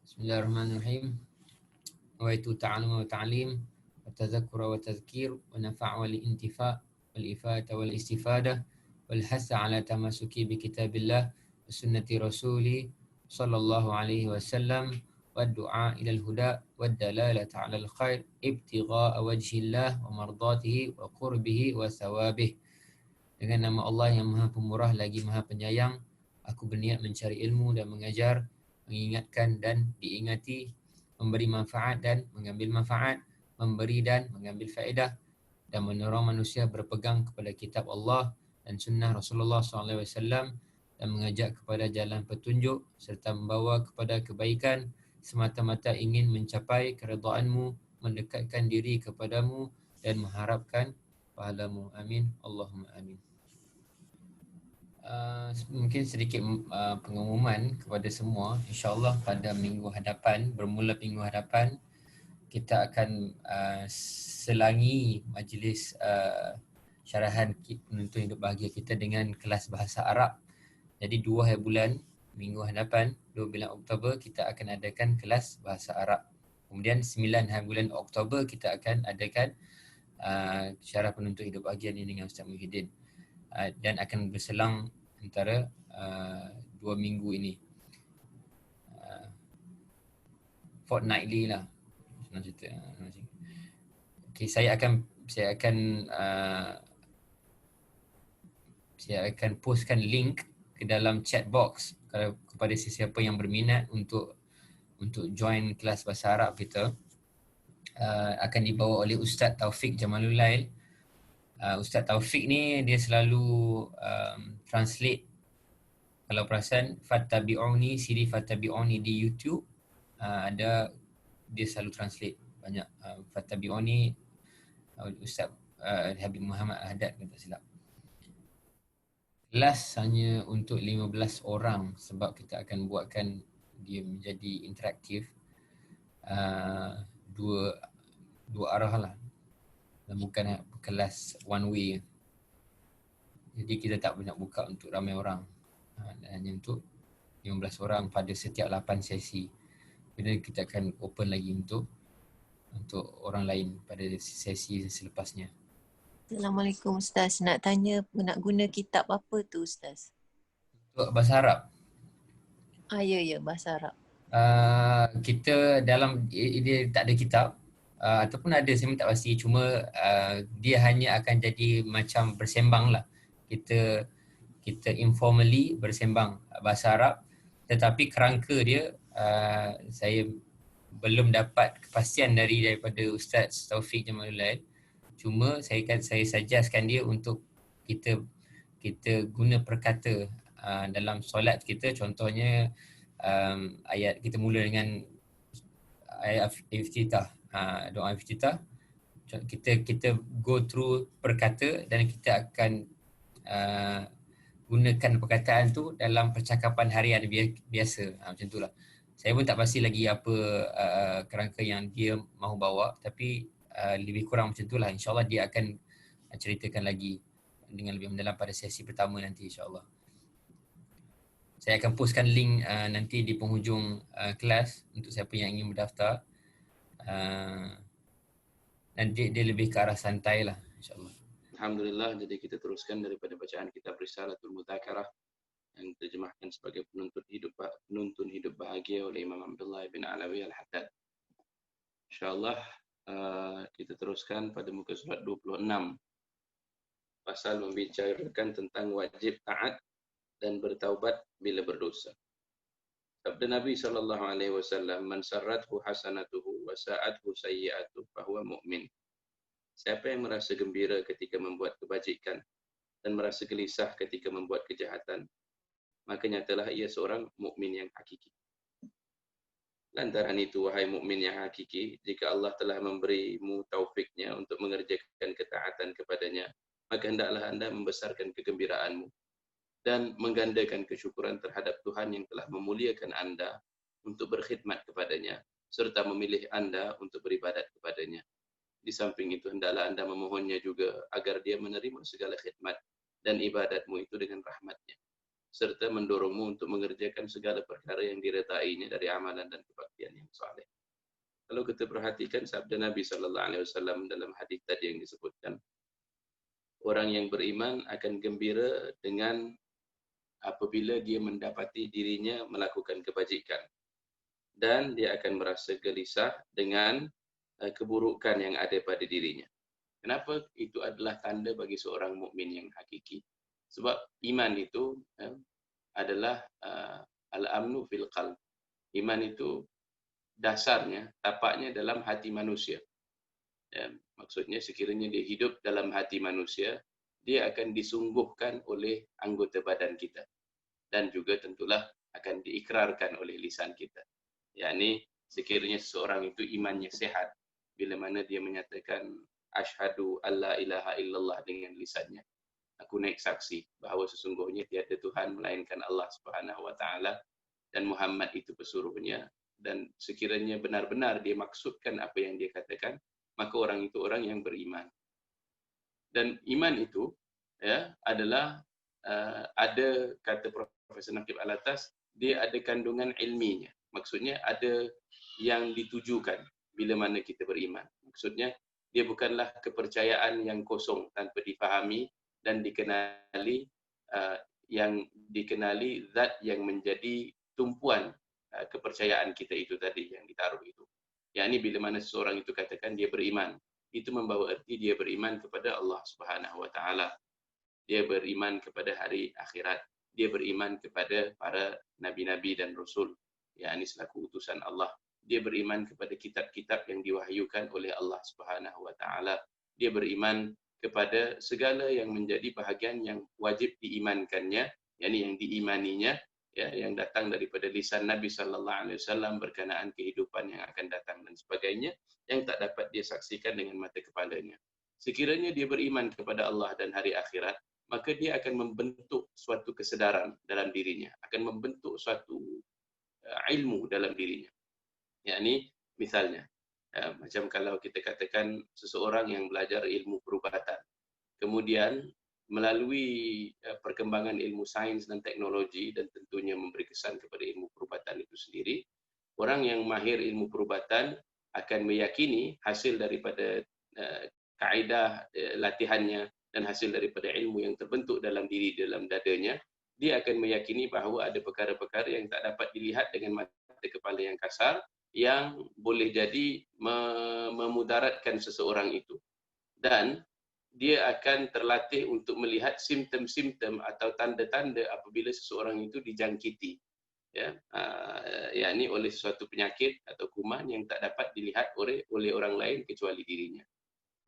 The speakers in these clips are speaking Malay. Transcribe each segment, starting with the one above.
Bismillahirrahmanirrahim. Nawaitu ta'allum wa ta'lim wa tadhakkura wa tadhkir wa nafa' wal intifa' wal ifata wal istifadah wal hasa ala tamasuki bi kitabillah wa sunnati rasuli sallallahu alaihi wasallam wa du'a ila al-huda wa dalalata ala al-khair ibtigha'a wajhillah wa mardatihi wa qurbihi wa thawabih. Dengan nama Allah yang Maha Pemurah lagi Maha Penyayang, aku berniat mencari ilmu dan mengajar, mengingatkan dan diingati, memberi manfaat dan mengambil manfaat, memberi dan mengambil faedah, dan menolong manusia berpegang kepada kitab Allah dan sunnah Rasulullah SAW dan mengajak kepada jalan petunjuk serta membawa kepada kebaikan semata-mata ingin mencapai keridhaan-Mu, mendekatkan diri kepadamu dan mengharapkan pahalamu. Amin. Allahumma amin. Mungkin sedikit pengumuman kepada semua. InsyaAllah pada minggu hadapan, bermula minggu hadapan, kita akan selangi majlis syarahan penuntun hidup bahagia kita dengan kelas bahasa Arab. Jadi 2 hari bulan minggu hadapan, 2 bulan Oktober, kita akan adakan kelas bahasa Arab. Kemudian 9 hari bulan Oktober kita akan adakan syarah penuntun hidup bahagia ini dengan Ustaz Muhyiddin. Dan akan berselang antara 2 minggu ini, fortnightly lah senang cerita. Okay, saya akan postkan link ke dalam chat box kepada sesiapa yang berminat untuk join kelas bahasa Arab kita. Akan dibawa oleh Ustaz Taufik Jamalul Lail. Ustaz Taufik ni dia selalu translate, kalau perasan Fattabi'uni, siri Fattabi'uni di YouTube, ada dia selalu translate banyak. Fattabi'uni Ustaz Habib Muhammad Haddad kalau tak silap. Kelas hanya untuk 15 orang sebab kita akan buatkan dia menjadi interaktif, dua arah lah, dan bukan kelas one way. Jadi kita tak banyak buka untuk ramai orang, hanya untuk 15 orang pada setiap 8 sesi. Kemudian kita akan open lagi untuk orang lain pada sesi selepasnya. Assalamualaikum Ustaz. Nak tanya nak guna kitab apa tu Ustaz? Untuk bahasa Arab, Ya, bahasa Arab. kita dalam dia tak ada kitab, ataupun ada, saya pun tak pasti. Cuma dia hanya akan jadi macam bersembang lah. Kita informally bersembang bahasa Arab, tetapi kerangka dia saya belum dapat kepastian daripada Ustaz Taufik Jamalul Lail. Cuma saya suggestkan dia untuk kita guna perkata dalam solat kita. Contohnya ayat, kita mula dengan ayat iftitah, doa iftitah. Kita go through perkata dan kita akan gunakan perkataan tu dalam percakapan harian biasa. Macam itulah. Saya pun tak pasti lagi apa kerangka yang dia mahu bawa, tapi lebih kurang macam itulah. InsyaAllah dia akan ceritakan lagi dengan lebih mendalam pada sesi pertama nanti, insyaAllah. Saya akan postkan link nanti di penghujung kelas untuk siapa yang ingin berdaftar. Dan dia lebih ke arah santai lah, insyaAllah. Alhamdulillah, jadi kita teruskan daripada bacaan kitab Risalatul Mudzakarah yang diterjemahkan sebagai penuntun hidup bahagia oleh Imam Abdullah bin Alawi Al-Haddad. InsyaAllah kita teruskan pada muka surat 26. Pasal membicarakan tentang wajib taat dan bertaubat bila berdosa. Sabda Nabi SAW, "Man sarrathu hasanatuhu wa sa'athu sayyi'atuhu fahuwa mu'min." Siapa yang merasa gembira ketika membuat kebajikan dan merasa gelisah ketika membuat kejahatan, maka nyatalah ia seorang mukmin yang hakiki. Lantaran itu, wahai mukmin yang hakiki, jika Allah telah memberimu taufiknya untuk mengerjakan ketaatan kepadanya, maka hendaklah anda membesarkan kegembiraanmu dan menggandakan kesyukuran terhadap Tuhan yang telah memuliakan anda untuk berkhidmat kepadanya, serta memilih anda untuk beribadat kepadanya. Di samping itu, hendaklah anda memohonnya juga agar dia menerima segala khidmat dan ibadatmu itu dengan rahmatnya, serta mendorongmu untuk mengerjakan segala perkara yang diredainya dari amalan dan kebaktian. saleh. Kalau kita perhatikan sabda Nabi SAW dalam hadis tadi yang disebutkan, orang yang beriman akan gembira dengan apabila dia mendapati dirinya melakukan kebajikan, dan dia akan merasa gelisah dengan keburukan yang ada pada dirinya. Kenapa? Itu adalah tanda bagi seorang mukmin yang hakiki. Sebab iman itu adalah al-amnu fil qalb. Iman itu dasarnya, tapaknya dalam hati manusia. Ya, maksudnya sekiranya dia hidup dalam hati manusia, dia akan disungguhkan oleh anggota badan kita. Dan juga tentulah akan diikrarkan oleh lisan kita. yakni sekiranya seseorang itu imannya sehat, bila mana dia menyatakan asyhadu alla ilaha illallah dengan lisannya, aku naik saksi bahawa sesungguhnya tiada Tuhan melainkan Allah Subhanahu wa taala dan Muhammad itu pesuruhnya, dan sekiranya benar-benar dia maksudkan apa yang dia katakan, maka orang itu orang yang beriman. Dan iman itu adalah ada, kata Profesor Naqib Alatas, dia ada kandungan ilminya. Maksudnya ada yang ditujukan bila mana kita beriman. Maksudnya dia bukanlah kepercayaan yang kosong tanpa difahami dan dikenali, yang dikenali zat yang menjadi tumpuan kepercayaan kita itu tadi yang ditaruh itu. Yakni bila mana seseorang itu katakan dia beriman, itu membawa erti dia beriman kepada Allah Subhanahu wa taala. Dia beriman kepada hari akhirat. Dia beriman kepada para nabi-nabi dan rasul, yakni selaku utusan Allah. Dia beriman kepada kitab-kitab yang diwahyukan oleh Allah Subhanahu wa taala. Dia beriman kepada segala yang menjadi bahagian yang wajib diimankannya, yakni yang diimaninya, yang datang daripada lisan Nabi sallallahu alaihi wasallam berkenaan kehidupan yang akan datang dan sebagainya, yang tak dapat dia saksikan dengan mata kepalanya. Sekiranya dia beriman kepada Allah dan hari akhirat, maka dia akan membentuk suatu kesedaran dalam dirinya, akan membentuk suatu ilmu dalam dirinya. Yakni misalnya, macam kalau kita katakan seseorang yang belajar ilmu perubatan, kemudian melalui perkembangan ilmu sains dan teknologi, dan tentunya memberi kesan kepada ilmu perubatan itu sendiri, orang yang mahir ilmu perubatan akan meyakini hasil daripada kaedah latihannya dan hasil daripada ilmu yang terbentuk dalam diri, dalam dadanya, dia akan meyakini bahawa ada perkara-perkara yang tak dapat dilihat dengan mata kepala yang kasar, yang boleh jadi memudaratkan seseorang itu. Dan dia akan terlatih untuk melihat simptom-simptom atau tanda-tanda apabila seseorang itu dijangkiti, yakni oleh suatu penyakit atau kuman yang tak dapat dilihat oleh orang lain kecuali dirinya.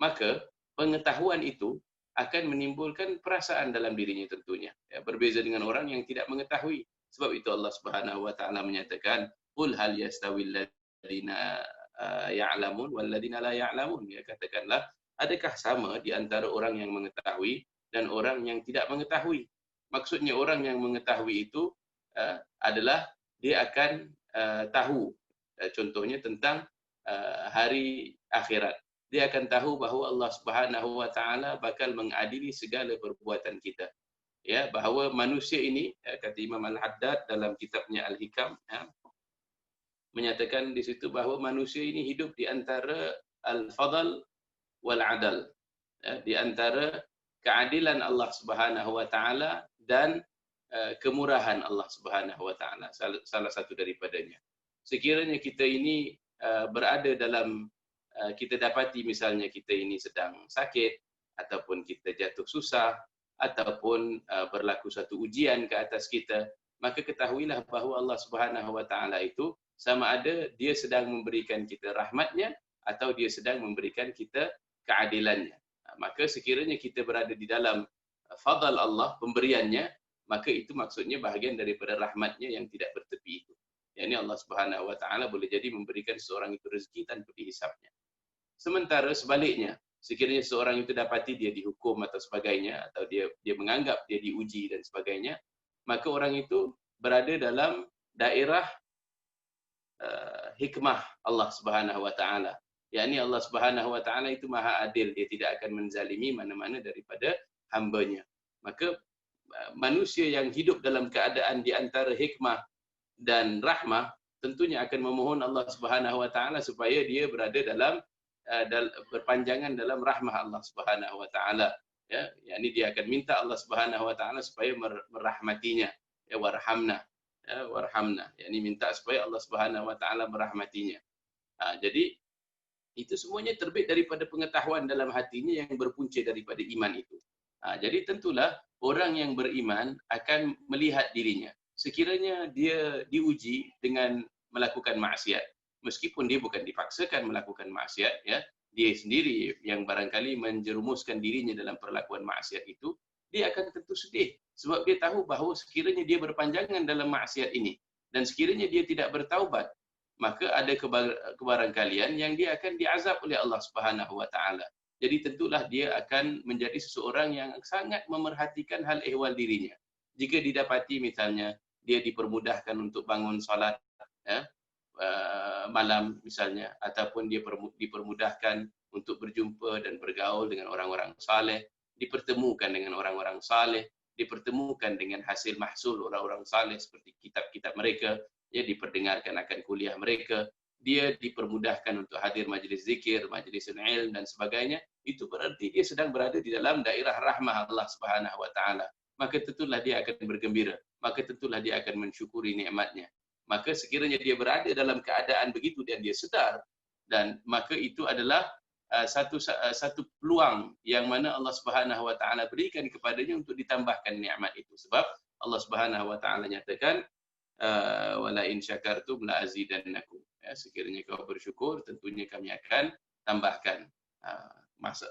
Maka pengetahuan itu akan menimbulkan perasaan dalam dirinya tentunya. Berbeza dengan orang yang tidak mengetahui. Sebab itu Allah Subhanahu wa taala menyatakan, "Qul hal yastawil ladzina ya'lamun wal ladzina la ya'lamun." Ya, katakanlah, adakah sama di antara orang yang mengetahui dan orang yang tidak mengetahui? Maksudnya orang yang mengetahui itu adalah dia akan tahu, contohnya tentang hari akhirat. Dia akan tahu bahawa Allah Subhanahu wa taala bakal mengadili segala perbuatan kita. Ya, bahawa manusia ini, kata Imam Al-Haddad dalam kitabnya Al-Hikam, menyatakan di situ bahawa manusia ini hidup di antara al-fadl wal adal, di antara keadilan Allah Subhanahu wa taala dan kemurahan Allah Subhanahu wa taala, salah satu daripadanya. Sekiranya kita ini berada dalam, kita dapati misalnya kita ini sedang sakit, ataupun kita jatuh susah, ataupun berlaku satu ujian ke atas kita, maka ketahuilah bahawa Allah Subhanahu wa taala itu sama ada dia sedang memberikan kita rahmatnya atau dia sedang memberikan kita keadilannya. Maka sekiranya kita berada di dalam fadl Allah, pemberiannya, maka itu maksudnya bahagian daripada rahmatnya yang tidak bertepi itu. Yang Allah Subhanahu wa taala boleh jadi memberikan seorang itu rezeki tanpa dihisapnya. Sementara sebaliknya, sekiranya seorang itu dapati dia dihukum atau sebagainya, atau dia menganggap dia diuji dan sebagainya, maka orang itu berada dalam daerah hikmah Allah Subhanahu wa taala. Yakni Allah Subhanahu wa taala itu maha adil, dia tidak akan menzalimi mana-mana daripada hamba-Nya. Maka manusia yang hidup dalam keadaan di antara hikmah dan rahmah, tentunya akan memohon Allah Subhanahu wa taala supaya dia berada dalam berpanjangan dalam rahmah Allah Subhanahu wa taala. Ya, yakni dia akan minta Allah Subhanahu wa taala supaya merahmatinya. Ya, warhamna. Ya, warhamna. Yakni minta supaya Allah Subhanahu wa taala merahmatinya. Jadi itu semuanya terbit daripada pengetahuan dalam hatinya yang berpunca daripada iman itu. Jadi tentulah orang yang beriman akan melihat dirinya. Sekiranya dia diuji dengan melakukan maksiat, meskipun dia bukan dipaksakan melakukan maksiat, ya, dia sendiri yang barangkali menjerumuskan dirinya dalam perlakuan maksiat itu, dia akan tentu sedih sebab dia tahu bahawa sekiranya dia berpanjangan dalam maksiat ini dan sekiranya dia tidak bertaubat, maka ada kebarangkalian yang dia akan diazab oleh Allah Subhanahu wa taala. Jadi tentulah dia akan menjadi seseorang yang sangat memerhatikan hal ehwal dirinya. Jika didapati misalnya dia dipermudahkan untuk bangun salat, ya, malam misalnya, ataupun dia dipermudahkan untuk berjumpa dan bergaul dengan orang-orang saleh, dipertemukan dengan orang-orang saleh, dipertemukan dengan hasil mahsul orang-orang saleh seperti kitab-kitab mereka, ya, diperdengarkan akan kuliah mereka, dia dipermudahkan untuk hadir majlis zikir, majlis ilm dan sebagainya, itu berarti dia sedang berada di dalam daerah rahmah Allah Subhanahu wa taala. Maka tentulah dia akan bergembira, maka tentulah dia akan mensyukuri nikmatnya. Maka sekiranya dia berada dalam keadaan begitu dan dia sedar, dan maka itu adalah satu peluang yang mana Allah Subhanahu wa taala berikan kepadanya untuk ditambahkan nikmat itu. Sebab Allah Subhanahu wa taala nyatakan wala in syakartum la azidannakum. Ya, sekiranya kau bersyukur, tentunya kami akan tambahkan.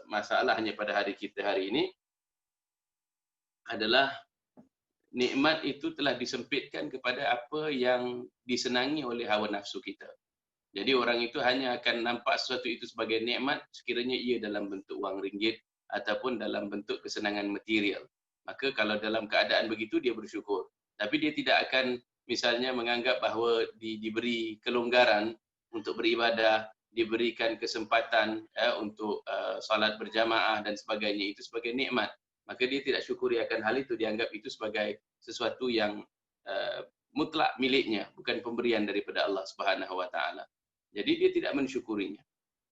Masalahnya pada hari kita hari ini adalah nikmat itu telah disempitkan kepada apa yang disenangi oleh hawa nafsu kita. Jadi orang itu hanya akan nampak sesuatu itu sebagai nikmat sekiranya ia dalam bentuk wang ringgit ataupun dalam bentuk kesenangan material. Maka kalau dalam keadaan begitu dia bersyukur. Tapi dia tidak akan misalnya menganggap bahawa diberi kelonggaran untuk beribadah, diberikan kesempatan untuk salat berjamaah dan sebagainya itu sebagai nikmat. Maka dia tidak syukuri akan hal itu, dianggap itu sebagai sesuatu yang mutlak miliknya, bukan pemberian daripada Allah Subhanahu wa taala. Jadi dia tidak mensyukurinya.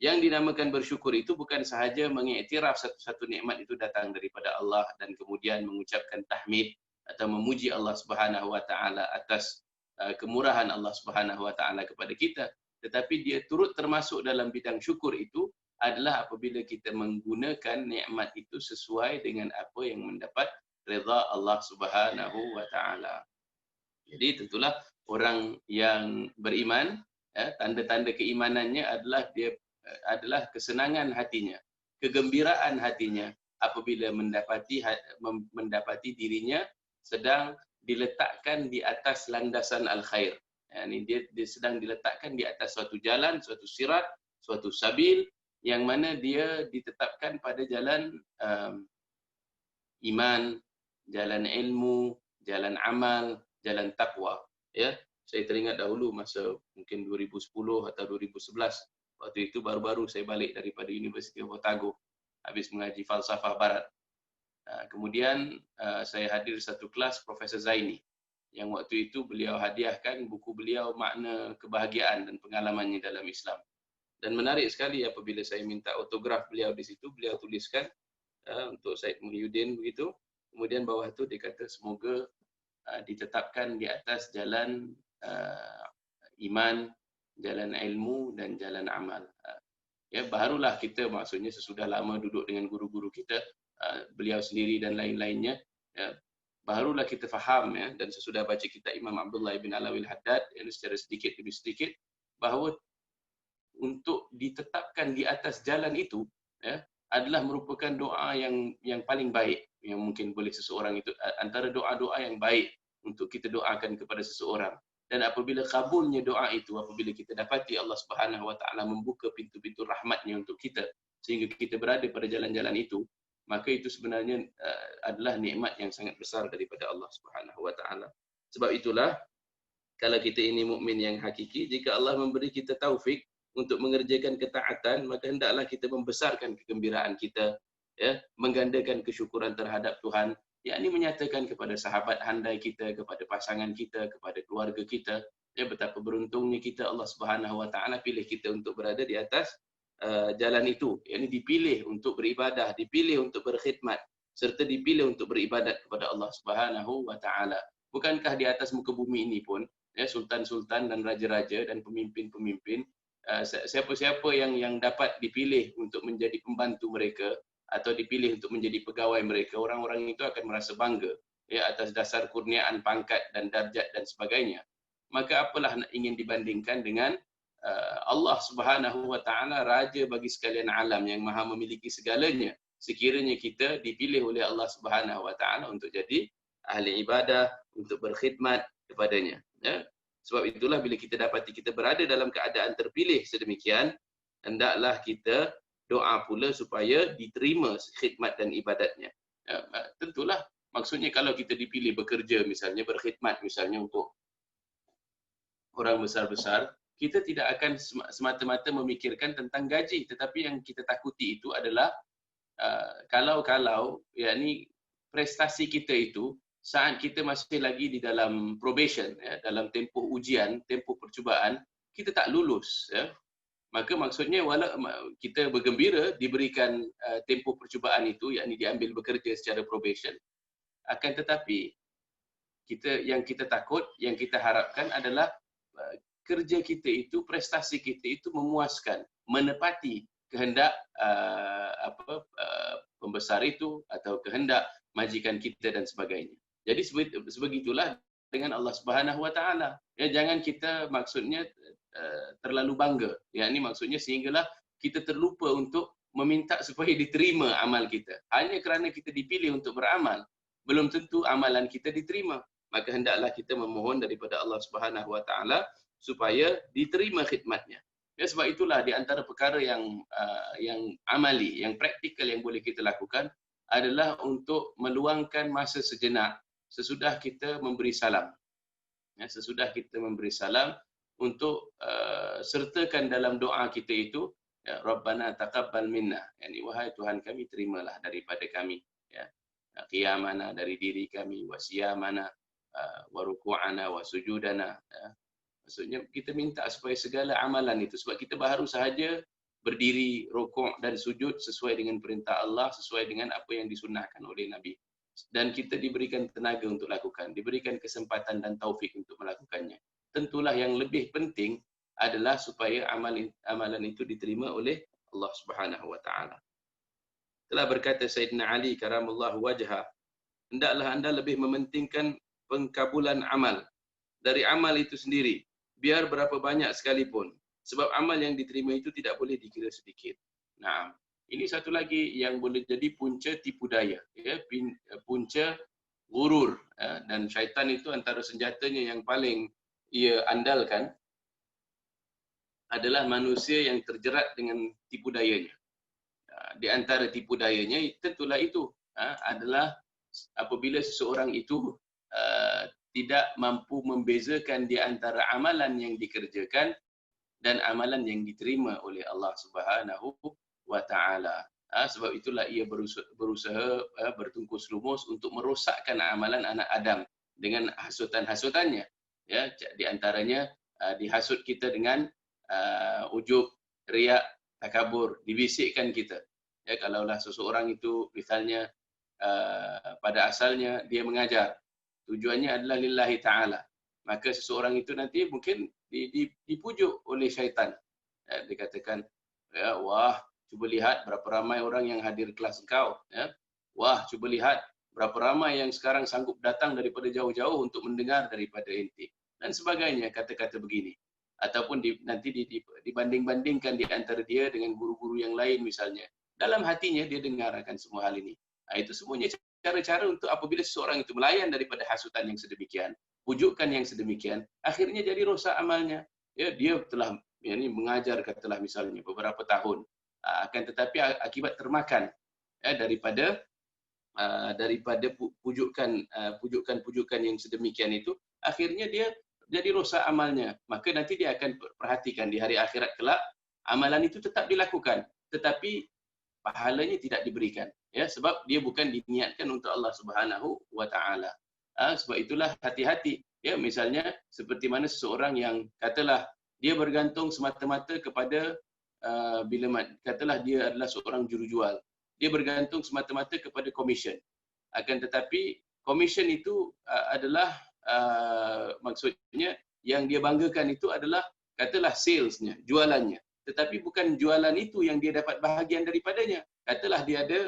Yang dinamakan bersyukur itu bukan sahaja mengiktiraf satu-satu nikmat itu datang daripada Allah dan kemudian mengucapkan tahmid atau memuji Allah Subhanahu wa taala atas kemurahan Allah Subhanahu wa taala kepada kita, tetapi dia turut termasuk dalam bidang syukur itu adalah apabila kita menggunakan nikmat itu sesuai dengan apa yang mendapat redha Allah Subhanahu wa taala. Jadi tentulah orang yang beriman, tanda-tanda keimanannya adalah dia adalah kesenangan hatinya, kegembiraan hatinya apabila mendapati dirinya sedang diletakkan di atas landasan al-khair. Ini dia sedang diletakkan di atas suatu jalan, suatu sirat, suatu sabil yang mana dia ditetapkan pada jalan iman, jalan ilmu, jalan amal, jalan takwa. Ya, saya teringat dahulu masa mungkin 2010 atau 2011. Waktu itu baru-baru saya balik daripada University of Otago habis mengaji falsafah barat. Kemudian saya hadir satu kelas Profesor Zaini yang waktu itu beliau hadiahkan buku beliau Makna Kebahagiaan dan Pengalamannya dalam Islam. Dan menarik sekali apabila saya minta autograf beliau di situ, beliau tuliskan untuk Said Muhyiddin begitu. Kemudian bawah itu dia kata semoga ditetapkan di atas jalan iman, jalan ilmu dan jalan amal. Ya, barulah kita maksudnya sesudah lama duduk dengan guru-guru kita, beliau sendiri dan lain-lainnya, ya, barulah kita faham, ya, dan sesudah baca kitab Imam Abdullah bin Alawi Al-Haddad, ya, secara sedikit demi sedikit, bahawa untuk ditetapkan di atas jalan itu, ya, adalah merupakan doa yang paling baik yang mungkin boleh seseorang itu, antara doa-doa yang baik untuk kita doakan kepada seseorang. Dan apabila kabulnya doa itu, apabila kita dapati Allah Subhanahu wa taala membuka pintu-pintu rahmatnya untuk kita sehingga kita berada pada jalan-jalan itu, maka itu sebenarnya adalah nikmat yang sangat besar daripada Allah Subhanahu wa taala. Sebab itulah kalau kita ini mukmin yang hakiki, jika Allah memberi kita taufik untuk mengerjakan ketaatan, maka hendaklah kita membesarkan kegembiraan kita, ya, menggandakan kesyukuran terhadap Tuhan, yakni menyatakan kepada sahabat handai kita, kepada pasangan kita, kepada keluarga kita, Ya, betapa beruntungnya kita, Allah Subhanahu wa taala pilih kita untuk berada di atas jalan itu. Yakni dipilih untuk beribadah, dipilih untuk berkhidmat, serta dipilih untuk beribadat kepada Allah Subhanahu wa taala. Bukankah di atas muka bumi ini pun ya, sultan-sultan dan raja-raja dan pemimpin-pemimpin, siapa-siapa yang dapat dipilih untuk menjadi pembantu mereka atau dipilih untuk menjadi pegawai mereka, orang-orang itu akan merasa bangga ya atas dasar kurniaan pangkat dan darjat dan sebagainya. Maka apalah nak ingin dibandingkan dengan Allah Subhanahu wa taala, raja bagi sekalian alam yang maha memiliki segalanya, sekiranya kita dipilih oleh Allah Subhanahu wa taala untuk jadi ahli ibadah, untuk berkhidmat kepadanya ya. Sebab itulah bila kita dapati kita berada dalam keadaan terpilih sedemikian, hendaklah kita doa pula supaya diterima khidmat dan ibadatnya. Tentulah maksudnya kalau kita dipilih bekerja misalnya, berkhidmat misalnya untuk orang besar-besar, kita tidak akan semata-mata memikirkan tentang gaji, tetapi yang kita takuti itu adalah kalau yakni prestasi kita itu saat kita masih lagi di dalam probation ya, dalam tempoh ujian, tempoh percubaan, kita tak lulus ya. Maka maksudnya walau kita bergembira diberikan tempoh percubaan itu, yakni diambil bekerja secara probation, akan tetapi yang kita takut, yang kita harapkan adalah kerja kita itu, prestasi kita itu memuaskan, menepati kehendak pembesar itu atau kehendak majikan kita dan sebagainya. Jadi sebegitulah dengan Allah Subhanahu wa taala. Ya, jangan kita maksudnya terlalu bangga. Ya, ini maksudnya sehinggalah kita terlupa untuk meminta supaya diterima amal kita. Hanya kerana kita dipilih untuk beramal, belum tentu amalan kita diterima. Maka hendaklah kita memohon daripada Allah Subhanahu wa taala supaya diterima khidmatnya. Ya, sebab itulah di antara perkara yang amali, yang praktikal yang boleh kita lakukan adalah untuk meluangkan masa sejenak sesudah kita memberi salam. Ya, sesudah kita memberi salam untuk sertakan dalam doa kita itu, ya, Rabbana taqabbal minna, yani wahai Tuhan kami, terimalah daripada kami ya, qiyamana, dari diri kami, wa siyamana, wa ruku'ana wa sujudana ya. Maksudnya kita minta supaya segala amalan itu, sebab kita baru sahaja berdiri, rukuk dan sujud sesuai dengan perintah Allah, sesuai dengan apa yang disunnahkan oleh Nabi. Dan kita diberikan tenaga untuk lakukan, diberikan kesempatan dan taufik untuk melakukannya. Tentulah yang lebih penting adalah supaya amalan itu diterima oleh Allah Subhanahu wa taala. Telah berkata Sayyidina Ali karamallahu wajhah, hendaklah anda lebih mementingkan pengkabulan amal dari amal itu sendiri, biar berapa banyak sekalipun. Sebab amal yang diterima itu tidak boleh dikira sedikit. Nah, ini satu lagi yang boleh jadi punca tipu daya, ya, punca gurur. Ya, dan syaitan itu antara senjatanya yang paling ia andalkan adalah manusia yang terjerat dengan tipu dayanya. Di antara tipu dayanya tentulah itu adalah apabila seseorang itu tidak mampu membezakan di antara amalan yang dikerjakan dan amalan yang diterima oleh Allah Subhanahu wa taala. Sebab itulah ia berusaha bertungkus lumus untuk merosakkan amalan anak Adam dengan hasutan-hasutannya. Ya, di antaranya dihasut kita dengan ujub, riak, takabur, dibisikkan kita. Ya, kalaulah seseorang itu misalnya pada asalnya dia mengajar, tujuannya adalah lillahi ta'ala, maka seseorang itu nanti mungkin dipujuk oleh syaitan. Ya, dikatakan, ya, wah, cuba lihat berapa ramai orang yang hadir kelas engkau. Ya. Wah, cuba lihat berapa ramai yang sekarang sanggup datang daripada jauh-jauh untuk mendengar daripada inti. Dan sebagainya, kata-kata begini. Ataupun nanti dibanding-bandingkan di antara dia dengan guru-guru yang lain misalnya. Dalam hatinya dia dengar akan semua hal ini. Itu semuanya cara-cara untuk apabila seseorang itu melayan daripada hasutan yang sedemikian, pujukan yang sedemikian, akhirnya jadi rosak amalnya. Ya, dia telah mengajar katalah misalnya beberapa tahun, akan tetapi akibat termakan ya, daripada pujukan yang sedemikian itu, akhirnya dia jadi rosak amalnya. Maka nanti dia akan perhatikan di hari akhirat kelak, amalan itu tetap dilakukan, tetapi pahalanya tidak diberikan. Ya, sebab dia bukan diniatkan untuk Allah Subhanahu wa taala. Sebab itulah hati-hati. Ya, misalnya seperti mana seseorang yang katalah dia bergantung semata-mata kepada katalah dia adalah seorang jurujual. Dia bergantung semata-mata kepada komisen. Akan tetapi komisen itu adalah maksudnya yang dia banggakan itu adalah katalah salesnya, jualannya. Tetapi bukan jualan itu yang dia dapat bahagian daripadanya. Katalah dia ada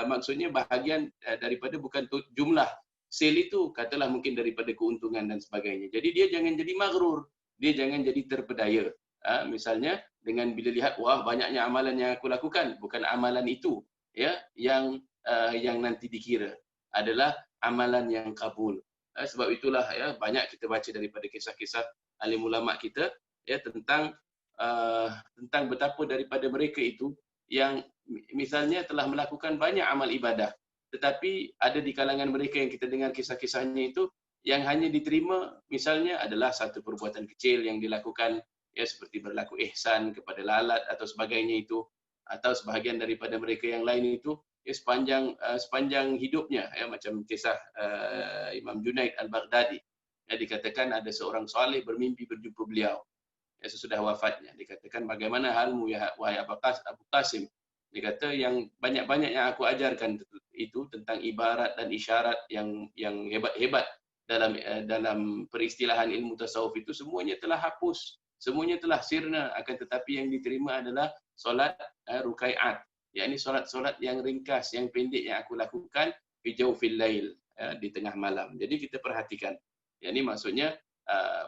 maksudnya bahagian daripada bukan jumlah sale itu, katalah mungkin daripada keuntungan dan sebagainya. Jadi dia jangan jadi maghrur, dia jangan jadi terpedaya. Misalnya dengan bila lihat wah banyaknya amalan yang aku lakukan, bukan amalan itu ya yang nanti dikira adalah amalan yang kabul. Sebab itulah ya banyak kita baca daripada kisah-kisah alim ulama kita ya tentang betapa daripada mereka itu yang misalnya telah melakukan banyak amal ibadah, tetapi ada di kalangan mereka yang kita dengar kisah-kisahnya itu yang hanya diterima misalnya adalah satu perbuatan kecil yang dilakukan ya seperti berlaku ihsan kepada lalat atau sebagainya itu, atau sebahagian daripada mereka yang lain itu ya sepanjang hidupnya ya macam kisah Imam Junaid Al-Baghdadi ya, dikatakan ada seorang soleh bermimpi berjumpa beliau ya sesudah wafatnya. Dikatakan bagaimana halmu ya wahai Abu Qasim? Dikata yang banyak-banyak yang aku ajarkan itu tentang ibarat dan isyarat yang hebat-hebat dalam peristilahan ilmu tasawuf itu semuanya telah hapus, semuanya telah sirna, akan tetapi yang diterima adalah solat rukaiat, yakni solat-solat yang ringkas, yang pendek yang aku lakukan fi jawfil lail, di tengah malam. Jadi kita perhatikan. Yakni maksudnya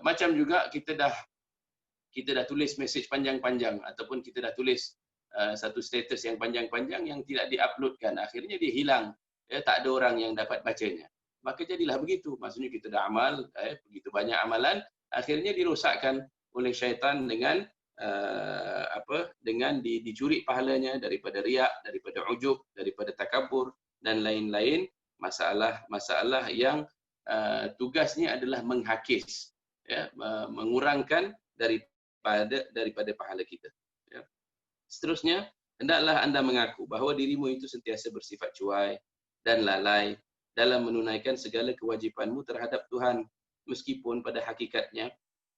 macam juga kita dah tulis mesej panjang-panjang ataupun kita dah tulis satu status yang panjang-panjang yang tidak diuploadkan, akhirnya dia hilang, ya, tak ada orang yang dapat bacanya. Maka jadilah begitu, maksudnya kita dah amal, begitu banyak amalan, akhirnya dirosakkan oleh syaitan dengan dengan dicuri pahalanya daripada riak, daripada ujub, daripada takabur dan lain-lain masalah yang tugasnya adalah menghakis, ya, mengurangkan daripada pahala kita. Ya. Seterusnya, hendaklah anda mengaku bahawa dirimu itu sentiasa bersifat cuai dan lalai dalam menunaikan segala kewajipanmu terhadap Tuhan, meskipun pada hakikatnya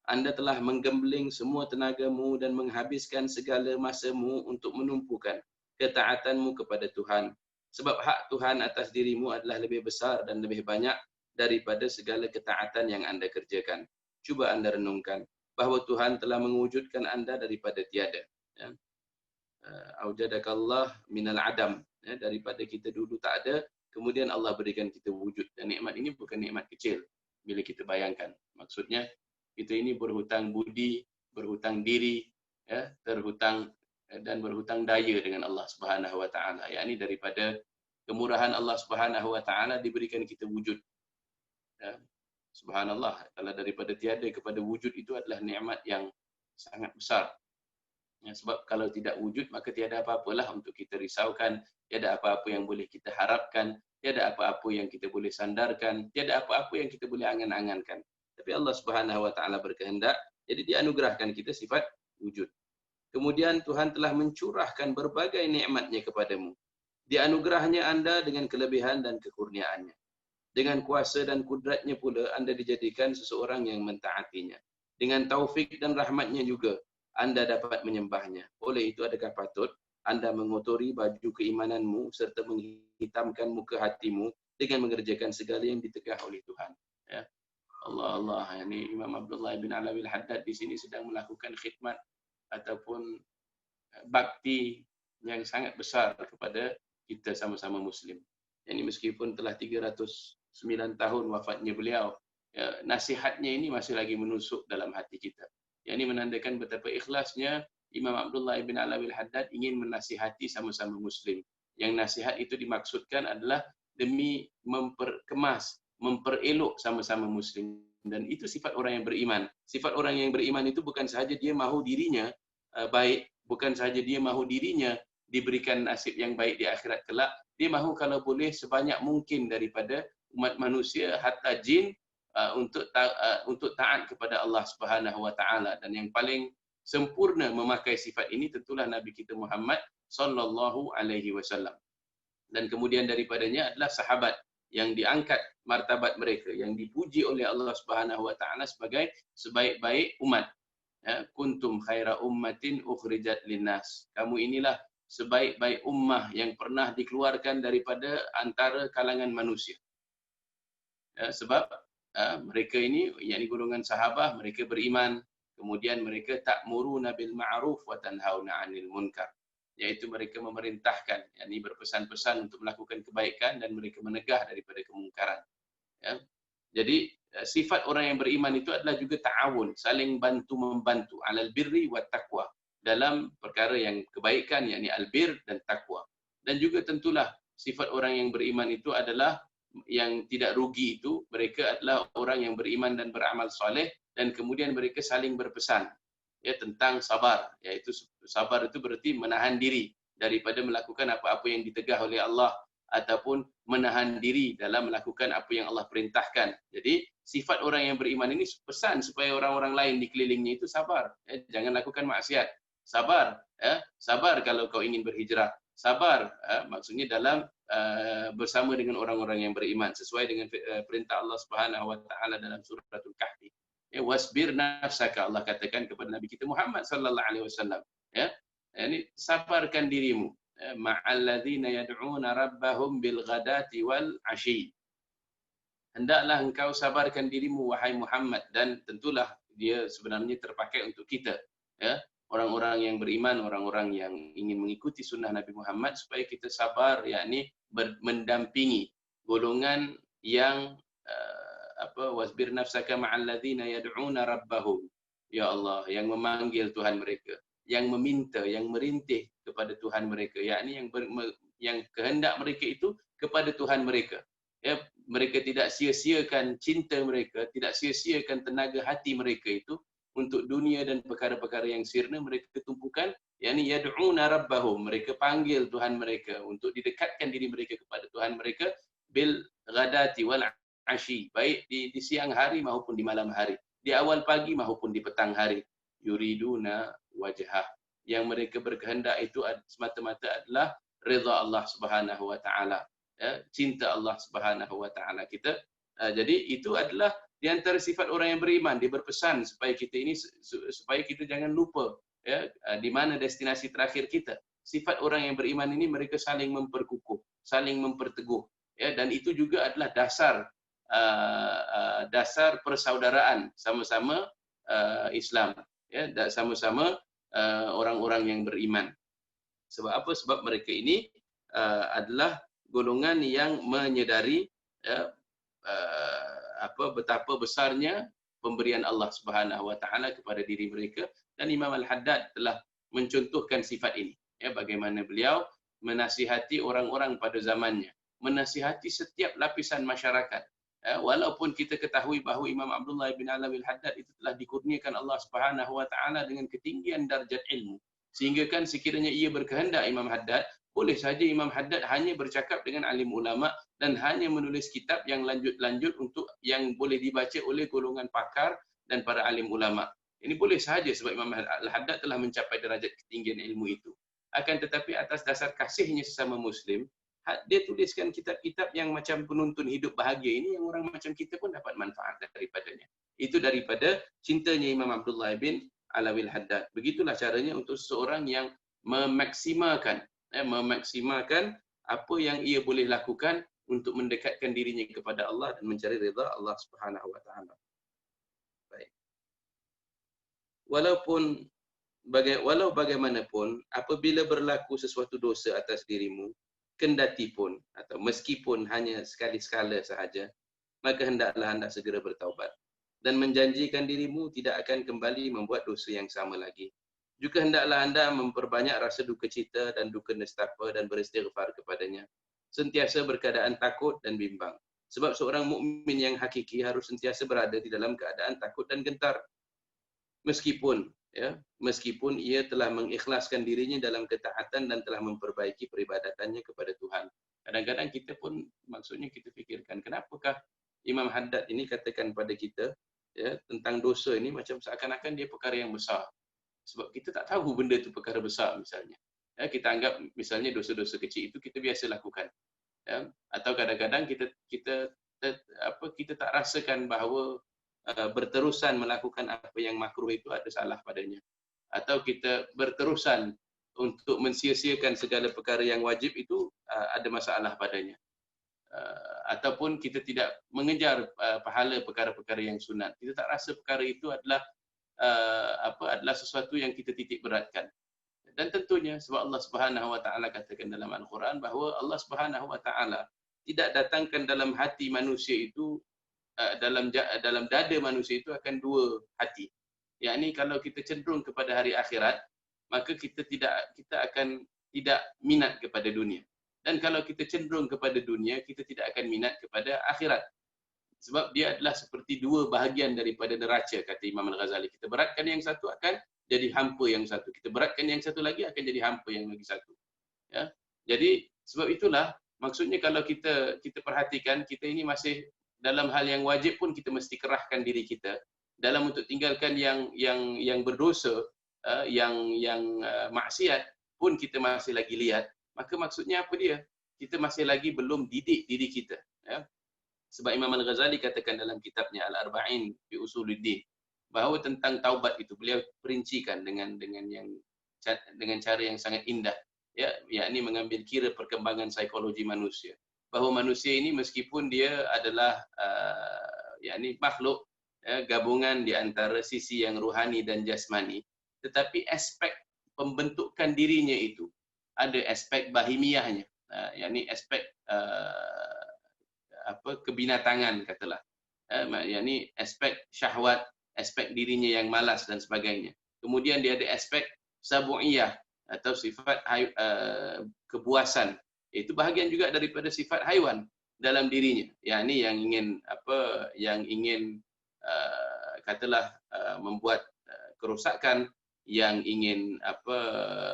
anda telah menggembling semua tenagamu dan menghabiskan segala masamu untuk menumpukan ketaatanmu kepada Tuhan. Sebab hak Tuhan atas dirimu adalah lebih besar dan lebih banyak daripada segala ketaatan yang anda kerjakan. Cuba anda renungkan bahawa Tuhan telah mewujudkan anda daripada tiada. Ya. Aujadakallah minal adam, ya, daripada kita dulu tak ada, kemudian Allah berikan kita wujud, dan nikmat ini bukan nikmat kecil bila kita bayangkan. Maksudnya kita ini berhutang budi, berhutang diri, ya, terhutang dan berhutang daya dengan Allah Subhanahu wa taala, yakni daripada kemurahan Allah Subhanahu wa taala diberikan kita wujud. Ya. Subhanallah, kalau daripada tiada kepada wujud itu adalah nikmat yang sangat besar. Ya, sebab kalau tidak wujud maka tiada apa-apalah untuk kita risaukan, tiada apa-apa yang boleh kita harapkan, tiada apa-apa yang kita boleh sandarkan, tiada apa-apa yang kita boleh angan-angankan. Tapi Allah Subhanahu wa taala berkehendak, jadi dianugerahkan kita sifat wujud. Kemudian Tuhan telah mencurahkan berbagai nikmat-Nya kepadamu. Dianugerahnya anda dengan kelebihan dan kekurniaannya. Dengan kuasa dan kudratnya pula anda dijadikan seseorang yang mentaatinya. Dengan taufik dan rahmatnya juga anda dapat menyembahnya. Oleh itu adakah patut anda mengotori baju keimananmu serta menghitamkan muka hatimu dengan mengerjakan segala yang ditegah oleh Tuhan. Ya. Allah, ini Imam Abdullah bin Alawi Al-Haddad di sini sedang melakukan khidmat ataupun bakti yang sangat besar kepada kita sama-sama Muslim. Ini meskipun telah 309 tahun wafatnya beliau, ya, nasihatnya ini masih lagi menusuk dalam hati kita. Yang ini menandakan betapa ikhlasnya Imam Abdullah bin Alawi Al-Haddad ingin menasihati sama-sama Muslim. Yang nasihat itu dimaksudkan adalah demi memperkemas, memperelok sama-sama Muslim. Dan itu sifat orang yang beriman. Sifat orang yang beriman itu bukan sahaja dia mahu dirinya baik, bukan sahaja dia mahu dirinya diberikan nasib yang baik di akhirat kelak, dia mahu kalau boleh sebanyak mungkin daripada umat manusia hatta jin untuk taat kepada Allah Subhanahu wa taala, dan yang paling sempurna memakai sifat ini tentulah Nabi kita Muhammad sallallahu alaihi wasallam. Dan kemudian daripadanya adalah sahabat yang diangkat martabat mereka, yang dipuji oleh Allah Subhanahu wa taala sebagai sebaik-baik umat. Ya, kuntum khaira ummatin ukhrijat linnas. Kamu inilah sebaik-baik ummah yang pernah dikeluarkan daripada antara kalangan manusia. Ya, sebab mereka ini, yakni golongan sahabah, mereka beriman, kemudian mereka ta'muruna bil ma'ruf wa tanhauna 'anil munkar, iaitu mereka memerintahkan, yakni berpesan-pesan untuk melakukan kebaikan dan mereka menegah daripada kemungkaran. Ya. Jadi sifat orang yang beriman itu adalah juga ta'awun, saling bantu membantu, alal birri wat taqwa, dalam perkara yang kebaikan, yakni albir dan takwa. Dan juga tentulah sifat orang yang beriman itu adalah yang tidak rugi itu, mereka adalah orang yang beriman dan beramal soleh, dan kemudian mereka saling berpesan ya tentang sabar, iaitu sabar itu berarti menahan diri daripada melakukan apa-apa yang ditegah oleh Allah, ataupun menahan diri dalam melakukan apa yang Allah perintahkan. Jadi sifat orang yang beriman ini pesan supaya orang-orang lain di kelilingnya itu sabar, jangan lakukan maksiat. Sabar, sabar kalau kau ingin berhijrah. Sabar, maksudnya dalam bersama dengan orang-orang yang beriman sesuai dengan perintah Allah Subhanahu wa taala dalam suratul Kahfi. Ya, wasbir nafsaka, Allah katakan kepada Nabi kita Muhammad sallallahu alaihi wasallam, ya. Ini sabarkan dirimu ma'alladzina yad'una rabbahum bil ghadati wal 'ashi. Hendaklah engkau sabarkan dirimu wahai Muhammad, dan tentulah dia sebenarnya terpakai untuk kita, ya. Orang-orang yang beriman, orang-orang yang ingin mengikuti sunnah Nabi Muhammad, supaya kita sabar, yakni mendampingi golongan yang wasbir nafsaka ma'al ladzina yad'una rabbahum, ya Allah, yang memanggil Tuhan mereka, yang meminta, yang merintih kepada Tuhan mereka, yakni yang kehendak mereka itu kepada Tuhan mereka. Ya, mereka tidak sia-siakan cinta mereka, tidak sia-siakan tenaga hati mereka itu untuk dunia dan perkara-perkara yang sirna. Mereka tumpukan, yakni yad'una rabbahum, mereka panggil Tuhan mereka untuk didekatkan diri mereka kepada Tuhan mereka, bil ghadati wal 'ashi, baik di siang hari maupun di malam hari, di awal pagi maupun di petang hari. Yuriduna wajhah, yang mereka berkehendak itu semata-mata adalah redha Allah Subhanahu wa taala, ya, cinta Allah Subhanahu wa taala kita. Jadi itu adalah di antara sifat orang yang beriman. Dia berpesan supaya kita jangan lupa, ya, di mana destinasi terakhir kita. Sifat orang yang beriman ini, mereka saling memperkukuh, saling memperteguh, ya, dan itu juga adalah dasar persaudaraan, sama-sama Islam, ya, sama-sama orang-orang yang beriman. Sebab apa? Sebab mereka ini adalah golongan yang menyedari, ya, betapa besarnya pemberian Allah Subhanahu wa taala kepada diri mereka, dan Imam Al-Haddad telah mencontohkan sifat ini, ya, bagaimana beliau menasihati orang-orang pada zamannya, menasihati setiap lapisan masyarakat. Walaupun kita ketahui bahawa Imam Abdullah bin Alawi Al-Haddad itu telah dikurniakan Allah Subhanahu wa taala dengan ketinggian darjat ilmu, sehingga kan sekiranya ia berkehendak, Imam Haddad, boleh saja Imam Haddad hanya bercakap dengan alim ulama dan hanya menulis kitab yang lanjut-lanjut untuk yang boleh dibaca oleh golongan pakar dan para alim ulama. Ini boleh saja sebab Imam Al-Haddad telah mencapai derajat ketinggian ilmu itu. Akan tetapi atas dasar kasihnya sesama Muslim, dia tuliskan kitab-kitab yang macam penuntun hidup bahagia ini, yang orang macam kita pun dapat manfaat daripadanya. Itu daripada cintanya Imam Abdullah bin Alawi Al-Haddad. Begitulah caranya untuk seseorang yang memaksimalkan apa yang ia boleh lakukan untuk mendekatkan dirinya kepada Allah dan mencari redha Allah Subhanahu wa taala. Baik. Walau bagaimanapun, apabila berlaku sesuatu dosa atas dirimu, kendati pun atau meskipun hanya sekali-sekala sahaja, maka hendaklah anda segera bertaubat dan menjanjikan dirimu tidak akan kembali membuat dosa yang sama lagi. Juga hendaklah anda memperbanyak rasa duka cita dan duka nestapa dan beristighfar kepadanya, sentiasa berkeadaan takut dan bimbang. Sebab seorang mukmin yang hakiki harus sentiasa berada di dalam keadaan takut dan gentar. Meskipun ia telah mengikhlaskan dirinya dalam ketaatan dan telah memperbaiki peribadatannya kepada Tuhan. Kadang-kadang kita pun, maksudnya kita fikirkan, kenapakah Imam Haddad ini katakan pada kita, ya, tentang dosa ini macam seakan-akan dia perkara yang besar. Sebab kita tak tahu benda itu perkara besar misalnya. Ya, kita anggap misalnya dosa-dosa kecil itu kita biasa lakukan. Ya. Atau kadang-kadang kita tak rasakan bahawa berterusan melakukan apa yang makruh itu ada salah padanya, atau kita berterusan untuk mensia-siakan segala perkara yang wajib itu ada masalah padanya. Ataupun kita tidak mengejar pahala perkara-perkara yang sunat. Kita tak rasa perkara itu adalah adalah sesuatu yang kita titik beratkan. Dan tentunya sebab Allah Subhanahu Wa Taala katakan dalam Al-Quran bahawa Allah Subhanahu Wa Taala tidak datangkan dalam hati manusia itu dalam dada manusia itu akan dua hati. Yakni kalau kita cenderung kepada hari akhirat, maka kita akan tidak minat kepada dunia. Dan kalau kita cenderung kepada dunia, kita tidak akan minat kepada akhirat. Sebab dia adalah seperti dua bahagian daripada neraca, kata Imam Al-Ghazali. Kita beratkan yang satu akan jadi hampa yang satu. Kita beratkan yang satu lagi akan jadi hampa yang lagi satu. Ya. Jadi sebab itulah maksudnya kalau kita perhatikan, kita ini masih dalam hal yang wajib pun kita mesti kerahkan diri kita dalam untuk tinggalkan yang berdosa, yang maksiat pun kita masih lagi lihat. Maka maksudnya apa dia? Kita masih lagi belum didik diri kita. Ya. Sebab Imam Al-Ghazali katakan dalam kitabnya Al-Arba'in fi Usuluddin bahawa tentang taubat itu beliau perincikan dengan cara yang sangat indah. Ya, yakni mengambil kira perkembangan psikologi manusia. Bahawa manusia ini meskipun dia adalah yakni makhluk gabungan di antara sisi yang rohani dan jasmani, tetapi aspek pembentukan dirinya itu ada aspek bahimiahnya, yakni aspek kebinatangan katalah, yakni aspek syahwat, aspek dirinya yang malas dan sebagainya. Kemudian dia ada aspek sabu'iyah atau sifat kepuasan. Itu bahagian juga daripada sifat haiwan dalam dirinya. Yakni yang ingin katalah membuat kerosakan, yang ingin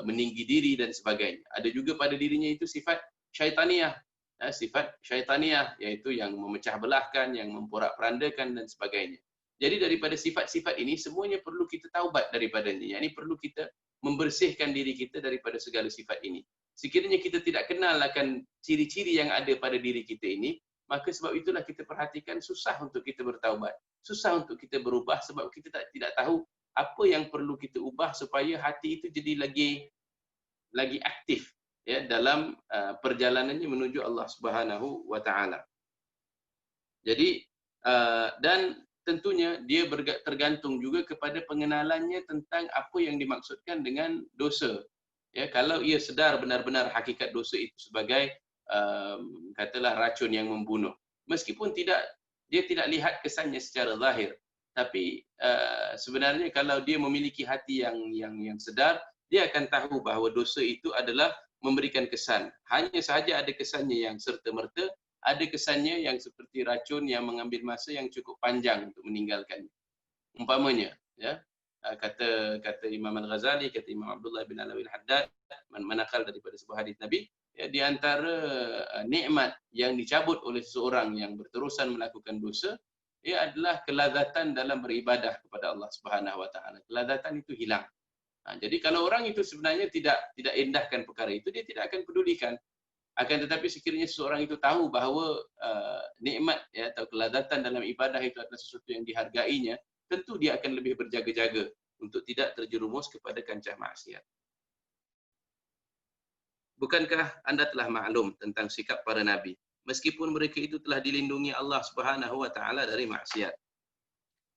meninggi diri dan sebagainya. Ada juga pada dirinya itu sifat syaitaniah. Sifat syaitaniah, iaitu yang memecah belahkan, yang memporak-perandakan dan sebagainya. Jadi daripada sifat-sifat ini semuanya perlu kita taubat daripadanya. Ini perlu kita membersihkan diri kita daripada segala sifat ini. Sekiranya kita tidak kenal akan ciri-ciri yang ada pada diri kita ini, maka sebab itulah kita perhatikan susah untuk kita bertaubat, susah untuk kita berubah sebab kita tidak tahu apa yang perlu kita ubah supaya hati itu jadi lagi aktif, ya, dalam perjalanannya menuju Allah Subhanahu Wa Taala. Jadi dan tentunya dia tergantung juga kepada pengenalannya tentang apa yang dimaksudkan dengan dosa. Ya, kalau ia sedar benar-benar hakikat dosa itu sebagai katalah racun yang membunuh, meskipun dia tidak lihat kesannya secara zahir, tapi sebenarnya kalau dia memiliki hati yang sedar, dia akan tahu bahawa dosa itu adalah memberikan kesan. Hanya sahaja ada kesannya yang serta-merta, ada kesannya yang seperti racun yang mengambil masa yang cukup panjang untuk meninggalkannya. Umpamanya, ya, kata Imam Al-Ghazali, kata Imam Abdullah bin Alawi Al-Haddad, menakal daripada sebuah hadis Nabi, ya, di antara nikmat yang dicabut oleh seseorang yang berterusan melakukan dosa, ia adalah kelazatan dalam beribadah kepada Allah Subhanahu Wa Taala. Kelazatan itu hilang. Jadi kalau orang itu sebenarnya tidak indahkan perkara itu, dia tidak akan pedulikan. Akan tetapi sekiranya seseorang itu tahu bahawa nikmat, ya, atau kelazatan dalam ibadah itu adalah sesuatu yang dihargainya, tentu dia akan lebih berjaga-jaga untuk tidak terjerumus kepada kancah maksiat. Bukankah anda telah maklum tentang sikap para nabi, meskipun mereka itu telah dilindungi Allah Subhanahu Wa Taala dari maksiat?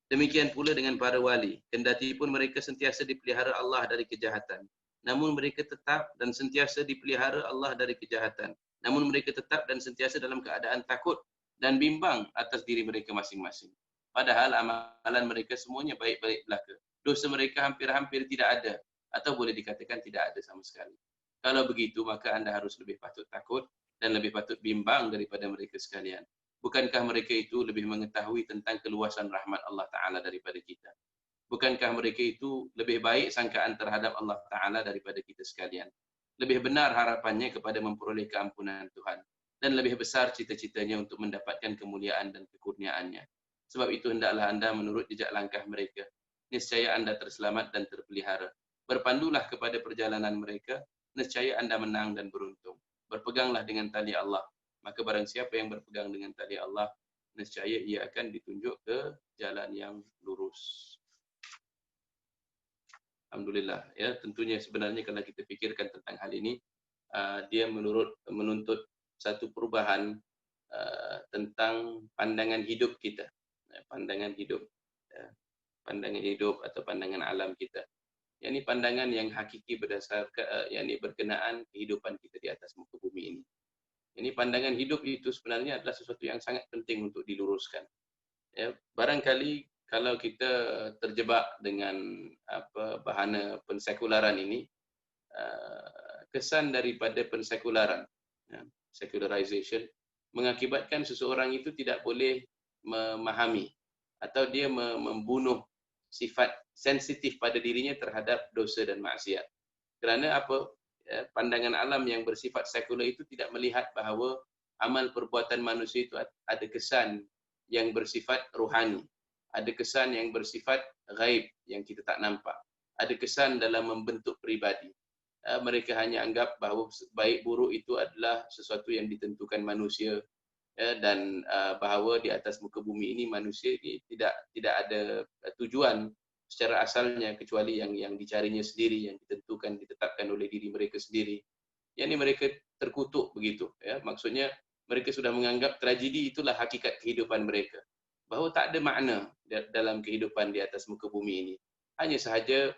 Demikian pula dengan para wali, kendati pun mereka sentiasa dipelihara Allah dari kejahatan, namun mereka tetap dan sentiasa dipelihara Allah dari kejahatan. Namun mereka tetap dan sentiasa dalam keadaan takut dan bimbang atas diri mereka masing-masing. Padahal amalan mereka semuanya baik-baik belaka. Dosa mereka hampir-hampir tidak ada, atau boleh dikatakan tidak ada sama sekali. Kalau begitu, maka anda harus lebih patut takut dan lebih patut bimbang daripada mereka sekalian. Bukankah mereka itu lebih mengetahui tentang keluasan rahmat Allah Ta'ala daripada kita? Bukankah mereka itu lebih baik sangkaan terhadap Allah Ta'ala daripada kita sekalian? Lebih benar harapannya kepada memperoleh keampunan Tuhan. Dan lebih besar cita-citanya untuk mendapatkan kemuliaan dan kekurniaannya. Sebab itu hendaklah anda menurut jejak langkah mereka. Niscaya anda terselamat dan terpelihara. Berpandulah kepada perjalanan mereka. Niscaya anda menang dan beruntung. Berpeganglah dengan tali Allah. Maka barang siapa yang berpegang dengan tali Allah, nescaya ia akan ditunjuk ke jalan yang lurus. Alhamdulillah. Ya, tentunya sebenarnya kalau kita fikirkan tentang hal ini, dia menuntut satu perubahan tentang pandangan hidup kita, pandangan hidup, pandangan hidup atau pandangan alam kita. Ini pandangan yang hakiki berdasarkan, yakni berkenaan kehidupan kita di atas muka bumi ini. Ini pandangan hidup itu sebenarnya adalah sesuatu yang sangat penting untuk diluruskan. Ya, barangkali kalau kita terjebak dengan bahana pensekularan ini, kesan daripada pensekularan, secularization, mengakibatkan seseorang itu tidak boleh memahami atau dia membunuh sifat sensitif pada dirinya terhadap dosa dan maksiat. Kerana apa? Pandangan alam yang bersifat sekular itu tidak melihat bahawa amal perbuatan manusia itu ada kesan yang bersifat rohani, ada kesan yang bersifat gaib yang kita tak nampak, ada kesan dalam membentuk peribadi. Mereka hanya anggap bahawa baik buruk itu adalah sesuatu yang ditentukan manusia, dan bahawa di atas muka bumi ini manusia ini tidak ada tujuan secara asalnya kecuali yang dicarinya sendiri, yang ditetapkan oleh diri mereka sendiri. Yang ini mereka terkutuk begitu, ya. Maksudnya mereka sudah menganggap tragedi itulah hakikat kehidupan mereka, bahawa tak ada makna dalam kehidupan di atas muka bumi ini. Hanya sahaja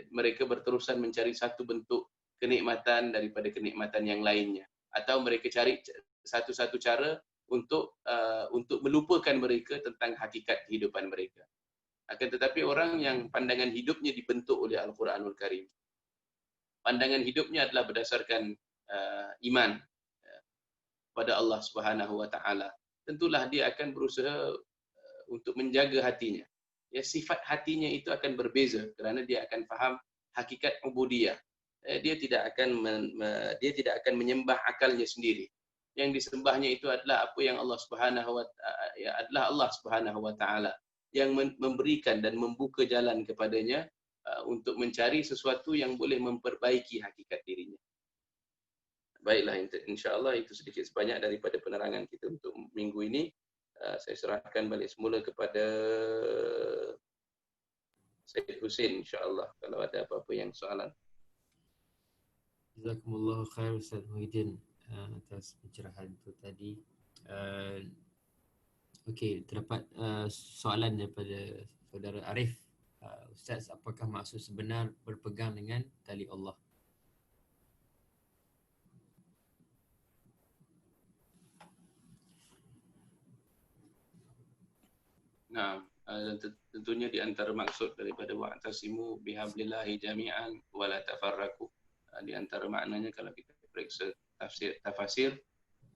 mereka berterusan mencari satu bentuk kenikmatan daripada kenikmatan yang lainnya, atau mereka cari satu-satu cara untuk melupakan mereka tentang hakikat kehidupan mereka. Akan tetapi orang yang pandangan hidupnya dibentuk oleh Al-Quranul Karim, pandangan hidupnya adalah berdasarkan iman pada Allah Subhanahu Wa Taala, tentulah dia akan berusaha untuk menjaga hatinya. Ya, sifat hatinya itu akan berbeza kerana dia akan faham hakikat ubudiyah. Dia tidak akan menyembah akalnya sendiri. Yang disembahnya itu adalah apa yang Allah Subhanahu Wa Taala yang memberikan dan membuka jalan kepadanya untuk mencari sesuatu yang boleh memperbaiki hakikat dirinya. Baiklah, insya-Allah itu sedikit sebanyak daripada penerangan kita untuk minggu ini. Saya serahkan balik semula kepada Syed Hussein, insya-Allah, kalau ada apa-apa yang soalan. Jazakumullahu khair Ustaz Muhyiddin atas pencerahan itu tadi. Okey, terdapat soalan daripada saudara Arif. Ustaz, apakah maksud sebenar berpegang dengan tali Allah? Nah, tentunya di antara maksud daripada wa'tasimu bihablillahi jami'an wa la tafarraqu. Di antara maknanya kalau kita periksa tafsir,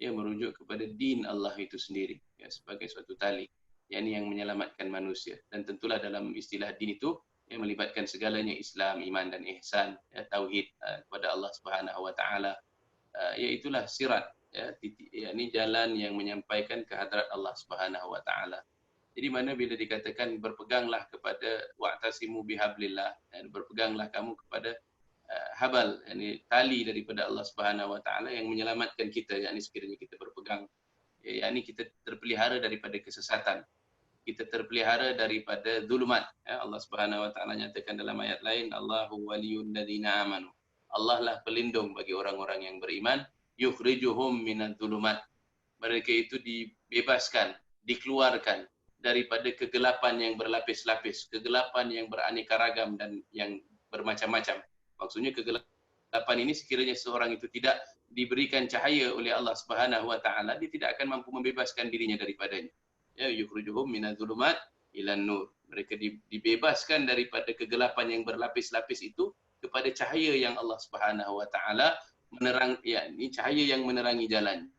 ia merujuk kepada din Allah itu sendiri, ya, sebagai suatu tali, yakni yang menyelamatkan manusia. Dan tentulah dalam istilah din itu yang melibatkan segalanya, Islam, iman dan ihsan, ya, tauhid kepada Allah Subhanahu Wa Taala, iaitulah sirat, ya, yakni jalan yang menyampaikan ke hadrat Allah Subhanahu Wa Taala. Jadi mana bila dikatakan berpeganglah kepada wa'tasimu bihablillah, dan berpeganglah kamu kepada habal, yakni tali daripada Allah Subhanahu Wa Taala yang menyelamatkan kita, yakni sekiranya kita berpegang, yakni kita terpelihara daripada kesesatan, kita terpelihara daripada zulumat. Allah Subhanahu Wa Taala nyatakan dalam ayat lain, Allahu waliyul ladzina amanu. Allah lah pelindung bagi orang-orang yang beriman, yukhrijuhum minadz zulumat. Mereka itu dibebaskan, dikeluarkan daripada kegelapan yang berlapis-lapis, kegelapan yang beraneka ragam dan yang bermacam-macam. Maksudnya kegelapan ini sekiranya seorang itu tidak diberikan cahaya oleh Allah Subhanahu Wa Taala, dia tidak akan mampu membebaskan dirinya daripadanya. Ya, yukhrijuhum minadz-zulumat ilan nur. Mereka dibebaskan daripada kegelapan yang berlapis-lapis itu kepada cahaya yang Allah Subhanahu Wa Taala menerang, yakni cahaya yang menerangi jalan.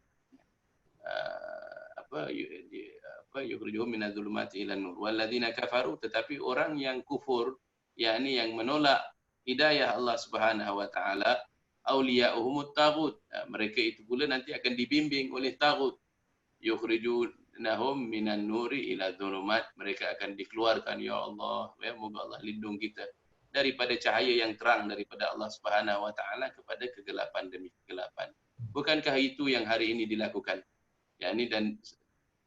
Yukhrijuhum minadz-zulumati ilan nur. Walladzina kafaru, tetapi orang yang kufur, yakni yang menolak hidayah Allah Subhanahu Wa Taala, auliya'uhumut taghut. Mereka itu pula nanti akan dibimbing oleh taghut. Yukhrijunahum minan nuri ila dhulumat. Mereka akan dikeluarkan, ya Allah, ya, moga Allah lindung kita daripada cahaya yang terang daripada Allah Subhanahu Wa Taala kepada kegelapan demi kegelapan. Bukankah itu yang hari ini dilakukan? Yakni dan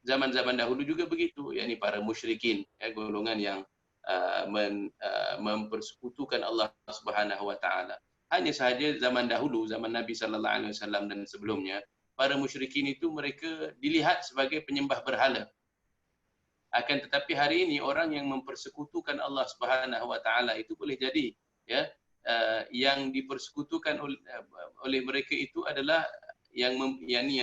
zaman-zaman dahulu juga begitu, yakni para musyrikin, golongan yang mempersekutukan Allah Subhanahu wa taala. Hanya sahaja zaman dahulu, zaman Nabi sallallahu alaihi wasallam dan sebelumnya, para musyrikin itu mereka dilihat sebagai penyembah berhala. Akan tetapi hari ini orang yang mempersekutukan Allah Subhanahu wa taala itu boleh jadi yang dipersekutukan oleh mereka itu adalah yang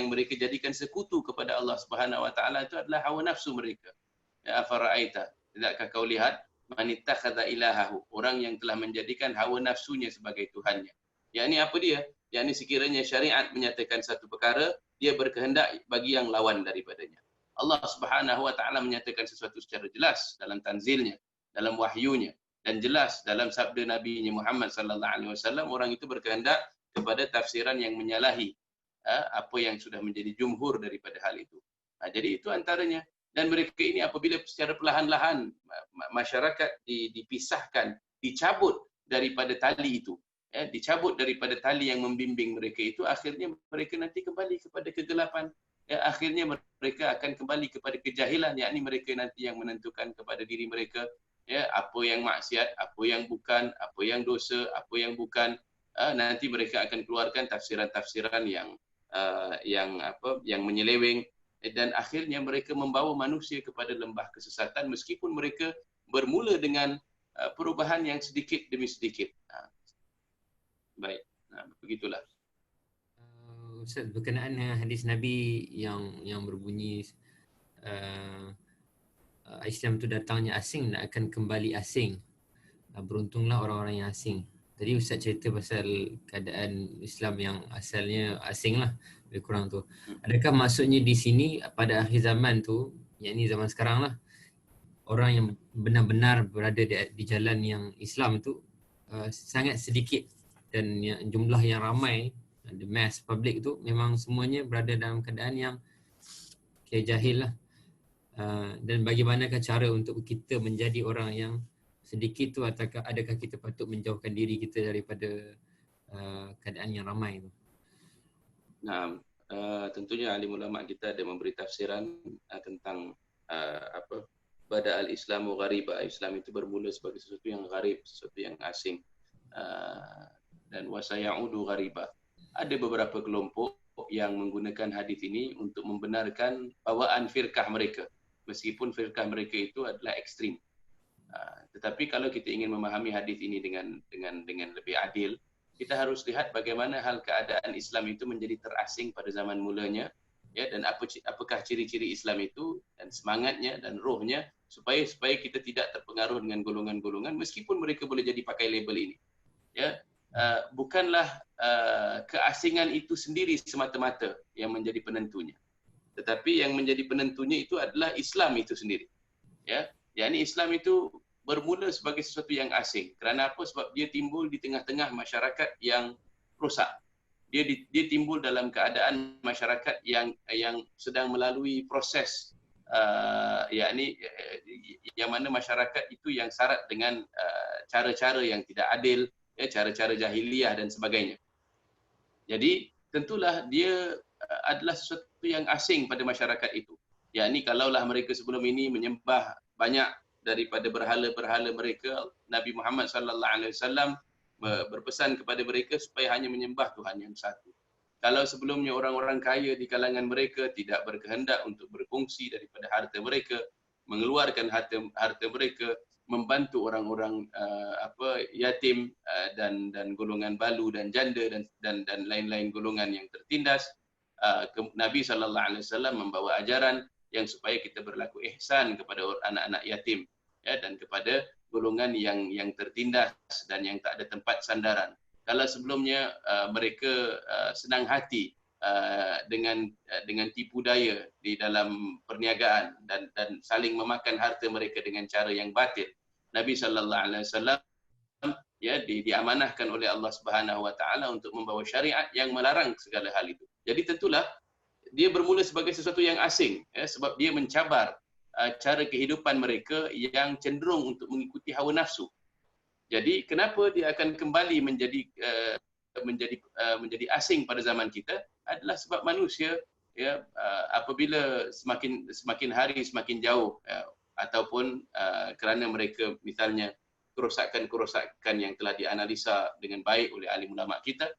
mereka jadikan sekutu kepada Allah Subhanahu wa taala itu adalah hawa nafsu mereka. Ya, afara'aita, tidakkah kau lihat man ittakhadha ilahahu, orang yang telah menjadikan hawa nafsunya sebagai tuhannya. Yakni apa dia? Yakni sekiranya syariat menyatakan satu perkara, dia berkehendak bagi yang lawan daripadanya. Allah Subhanahu wa taala menyatakan sesuatu secara jelas dalam tanzilnya, dalam wahyunya, dan jelas dalam sabda Nabi Muhammad sallallahu alaihi wasallam, orang itu berkehendak kepada tafsiran yang menyalahi apa yang sudah menjadi jumhur daripada hal itu. Jadi itu antaranya. Dan mereka ini apabila secara perlahan-lahan masyarakat dipisahkan, dicabut daripada tali itu, dicabut daripada tali yang membimbing mereka itu, akhirnya mereka nanti kembali kepada kegelapan. Akhirnya mereka akan kembali kepada kejahilan, yakni mereka nanti yang menentukan kepada diri mereka apa yang maksiat, apa yang bukan, apa yang dosa, apa yang bukan. Nanti mereka akan keluarkan tafsiran-tafsiran yang menyeleweng, dan akhirnya mereka membawa manusia kepada lembah kesesatan meskipun mereka bermula dengan perubahan yang sedikit demi sedikit. Baik, begitulah. Ustaz, berkenaan dengan hadis Nabi yang berbunyi Islam itu datangnya asing dan akan kembali asing. Beruntunglah orang-orang yang asing. Tadi Ustaz cerita pasal keadaan Islam yang asalnya asing lah, lebih kurang tu. Adakah maksudnya di sini pada akhir zaman tu, yakni zaman sekarang lah, orang yang benar-benar berada di jalan yang Islam tu sangat sedikit, dan jumlah yang ramai, the mass public tu memang semuanya berada dalam keadaan yang jahil lah. Dan bagaimanakah cara untuk kita menjadi orang yang sedikit tu, adakah kita patut menjauhkan diri kita daripada keadaan yang ramai tu? Nah, tentunya alim ulama kita ada memberi tafsiran tentang bada al-Islamu ghariba. Islam itu bermula sebagai sesuatu yang gharib, sesuatu yang asing, dan wasayaudu ghariba. Ada beberapa kelompok yang menggunakan hadis ini untuk membenarkan bawaan firqah mereka, meskipun firqah mereka itu adalah ekstrim. Tetapi kalau kita ingin memahami hadis ini dengan lebih adil, kita harus lihat bagaimana hal keadaan Islam itu menjadi terasing pada zaman mulanya, dan apakah ciri-ciri Islam itu dan semangatnya dan rohnya supaya kita tidak terpengaruh dengan golongan-golongan meskipun mereka boleh jadi pakai label ini. Bukanlah keasingan itu sendiri semata-mata yang menjadi penentunya, tetapi yang menjadi penentunya itu adalah Islam itu sendiri. Yakni Islam itu bermula sebagai sesuatu yang asing. Kerana apa? Sebab dia timbul di tengah-tengah masyarakat yang rosak. Dia timbul dalam keadaan masyarakat yang sedang melalui proses yakni yang mana masyarakat itu yang syarat dengan cara-cara yang tidak adil, cara-cara jahiliyah dan sebagainya. Jadi tentulah dia adalah sesuatu yang asing pada masyarakat itu. Yakni kalaulah mereka sebelum ini menyembah banyak daripada berhala-berhala mereka, Nabi Muhammad sallallahu alaihi wasallam berpesan kepada mereka supaya hanya menyembah Tuhan yang satu. Kalau sebelumnya orang-orang kaya di kalangan mereka tidak berkehendak untuk berfungsi daripada harta mereka, mengeluarkan harta mereka, membantu orang-orang yatim dan golongan balu dan janda dan lain-lain golongan yang tertindas, Nabi sallallahu alaihi wasallam membawa ajaran yang supaya kita berlaku ihsan kepada anak-anak yatim, dan kepada golongan yang tertindas dan yang tak ada tempat sandaran. Kalau sebelumnya mereka senang hati dengan tipu daya di dalam perniagaan dan saling memakan harta mereka dengan cara yang batil, Nabi sallallahu alaihi wasallam diamanahkan oleh Allah Subhanahu wa taala untuk membawa syariat yang melarang segala hal itu. Jadi tentulah dia bermula sebagai sesuatu yang asing, sebab dia mencabar cara kehidupan mereka yang cenderung untuk mengikuti hawa nafsu. Jadi kenapa dia akan kembali menjadi asing pada zaman kita? adalah sebab manusia apabila semakin hari semakin jauh ataupun kerana mereka misalnya kerosakan yang telah dianalisa dengan baik oleh ahli ulama kita,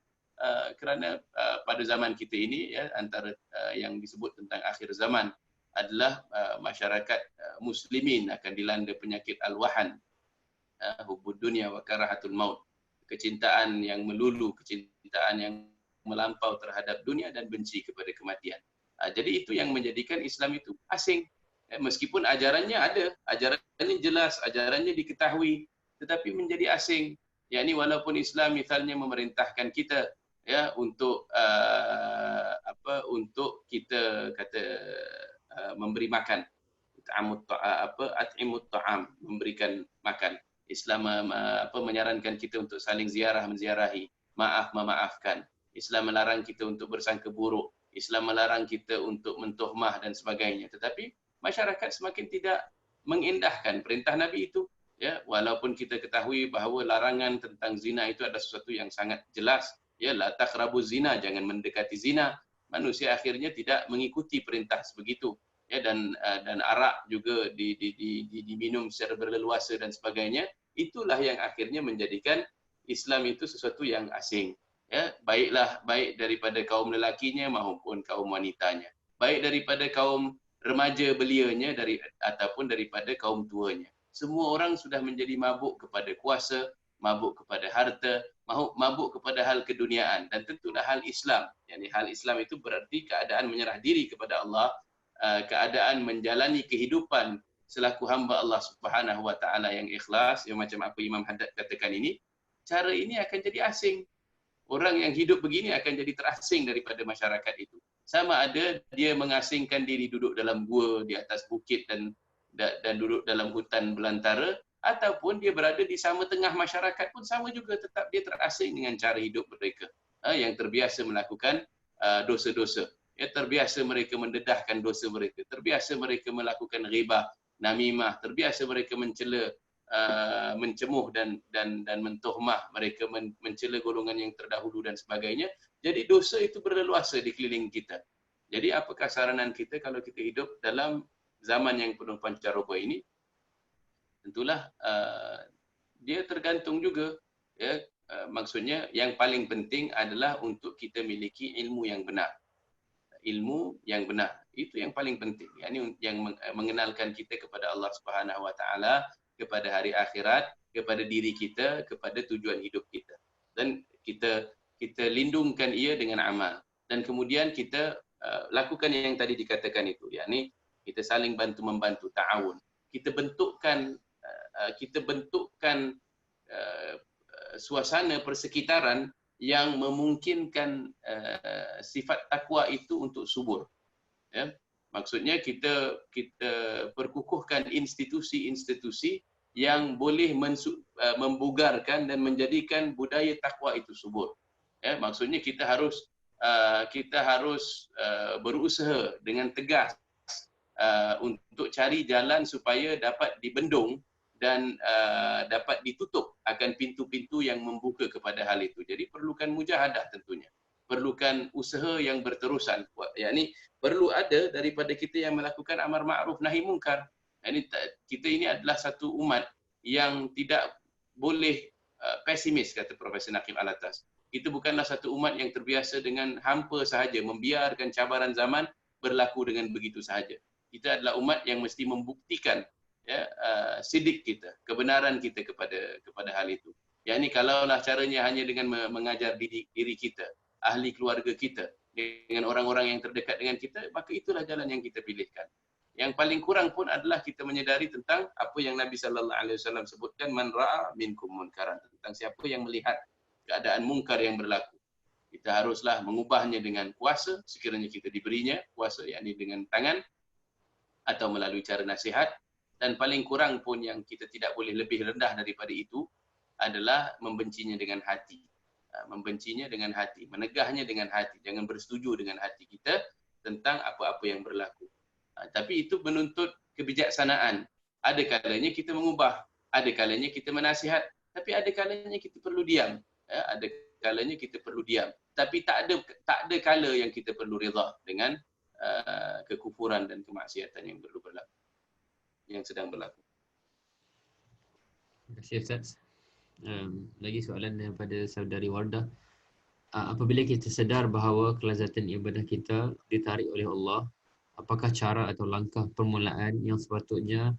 kerana pada zaman kita ini antara yang disebut tentang akhir zaman adalah masyarakat muslimin akan dilanda penyakit al-wahan, hubbud dunya wa karahatul maut, kecintaan yang melulu, kecintaan yang melampau terhadap dunia dan benci kepada kematian. Jadi itu yang menjadikan Islam itu asing. Meskipun ajarannya ada, ajarannya jelas, ajarannya diketahui, tetapi menjadi asing. Yakni walaupun Islam misalnya memerintahkan kita untuk untuk kita kata memberi makan, at'imut ta'am, memberikan makan. Islam menyarankan kita untuk saling menziarahi, memaafkan. Islam melarang kita untuk bersangka buruk. Islam melarang kita untuk mentohmah dan sebagainya. Tetapi masyarakat semakin tidak mengindahkan perintah Nabi itu. Walaupun kita ketahui bahawa larangan tentang zina itu adalah sesuatu yang sangat jelas. La taqrabu zina, jangan mendekati zina. Manusia akhirnya tidak mengikuti perintah sebegitu. Dan arak juga diminum secara berleluasa dan sebagainya. Itulah yang akhirnya menjadikan Islam itu sesuatu yang asing. Baik daripada kaum lelakinya maupun kaum wanitanya. Baik daripada kaum remaja belianya ataupun daripada kaum tuanya. Semua orang sudah menjadi mabuk kepada kuasa, mabuk kepada harta, mabuk kepada hal keduniaan, dan tentulah hal Islam. Yani hal Islam itu berarti keadaan menyerah diri kepada Allah, keadaan menjalani kehidupan selaku hamba Allah Subhanahu wa taala yang ikhlas, yang macam apa Imam Haddad katakan ini. Cara ini akan jadi asing. Orang yang hidup begini akan jadi terasing daripada masyarakat itu. Sama ada dia mengasingkan diri duduk dalam gua di atas bukit dan duduk dalam hutan belantara, ataupun dia berada di sama tengah masyarakat pun sama juga, tetap dia terasing dengan cara hidup mereka yang terbiasa melakukan dosa-dosa. Terbiasa mereka mendedahkan dosa mereka, terbiasa mereka melakukan ghibah, namimah, terbiasa mereka mencela, mencemuh dan mentohmah, mereka mencela golongan yang terdahulu dan sebagainya. Jadi dosa itu berleluasa di keliling kita. Jadi apakah saranan kita kalau kita hidup dalam zaman yang penuh pancaroba ini? Tentulah dia tergantung juga. Maksudnya yang paling penting adalah untuk kita miliki ilmu yang benar. Ilmu yang benar itu yang paling penting. Yang mengenalkan kita kepada Allah Subhanahu wa taala, kepada hari akhirat, kepada diri kita, kepada tujuan hidup kita. Dan kita lindungkan ia dengan amal. Dan kemudian kita lakukan yang tadi dikatakan itu, yakni kita saling bantu-membantu, ta'awun. Kita bentukkan suasana persekitaran yang memungkinkan sifat takwa itu untuk subur. Maksudnya kita perkukuhkan institusi-institusi yang boleh membugarkan dan menjadikan budaya takwa itu subur. Maksudnya kita harus berusaha dengan tegas untuk cari jalan supaya dapat dibendung dan dapat ditutup akan pintu-pintu yang membuka kepada hal itu. Jadi perlukan mujahadah tentunya. Perlukan usaha yang berterusan. Yakni perlu ada daripada kita yang melakukan amar ma'ruf nahi mungkar. Kita ini adalah satu umat yang tidak boleh pesimis, kata Profesor Naqib Alatas. Itu bukanlah satu umat yang terbiasa dengan hampa sahaja, membiarkan cabaran zaman berlaku dengan begitu sahaja. Kita adalah umat yang mesti membuktikan sidik kita, kebenaran kita kepada hal itu. Yakni kalaulah caranya hanya dengan mengajar diri kita, ahli keluarga kita, dengan orang-orang yang terdekat dengan kita, maka itulah jalan yang kita pilihkan. Yang paling kurang pun adalah kita menyedari tentang apa yang Nabi sallallahu alaihi wasallam sebutkan, man ra'a minkum munkaran, tentang siapa yang melihat keadaan mungkar yang berlaku. Kita haruslah mengubahnya dengan kuasa, sekiranya kita diberinya kuasa, yakni dengan tangan atau melalui cara nasihat. Dan paling kurang pun yang kita tidak boleh lebih rendah daripada itu adalah membencinya dengan hati. Membencinya dengan hati, menegahnya dengan hati. Jangan bersetuju dengan hati kita tentang apa-apa yang berlaku. Tapi itu menuntut kebijaksanaan. Ada kalanya kita mengubah, ada kalanya kita menasihat, tapi ada kalanya kita perlu diam. Ada kalanya kita perlu diam. tapi tak ada kala yang kita perlu redha dengan kekufuran dan kemaksiatan yang sedang berlaku. Terima kasih Ustaz. Lagi soalan daripada saudari Wardah. Apabila kita sedar bahawa kelazatan ibadah kita ditarik oleh Allah, apakah cara atau langkah permulaan yang sepatutnya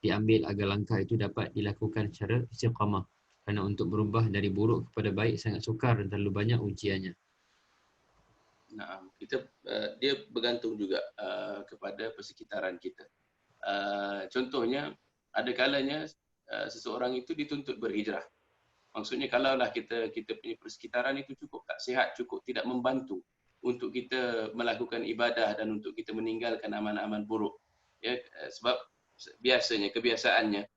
diambil agar langkah itu dapat dilakukan secara istiqamah? Kerana untuk berubah dari buruk kepada baik sangat sukar dan terlalu banyak ujiannya. Nah, dia bergantung juga kepada persekitaran kita. Contohnya, ada kalanya seseorang itu dituntut berhijrah. Maksudnya kalaulah kita punya persekitaran itu cukup tak sihat, cukup tidak membantu untuk kita melakukan ibadah dan untuk kita meninggalkan amal-amal buruk. Ya, sebab biasanya kebiasaannya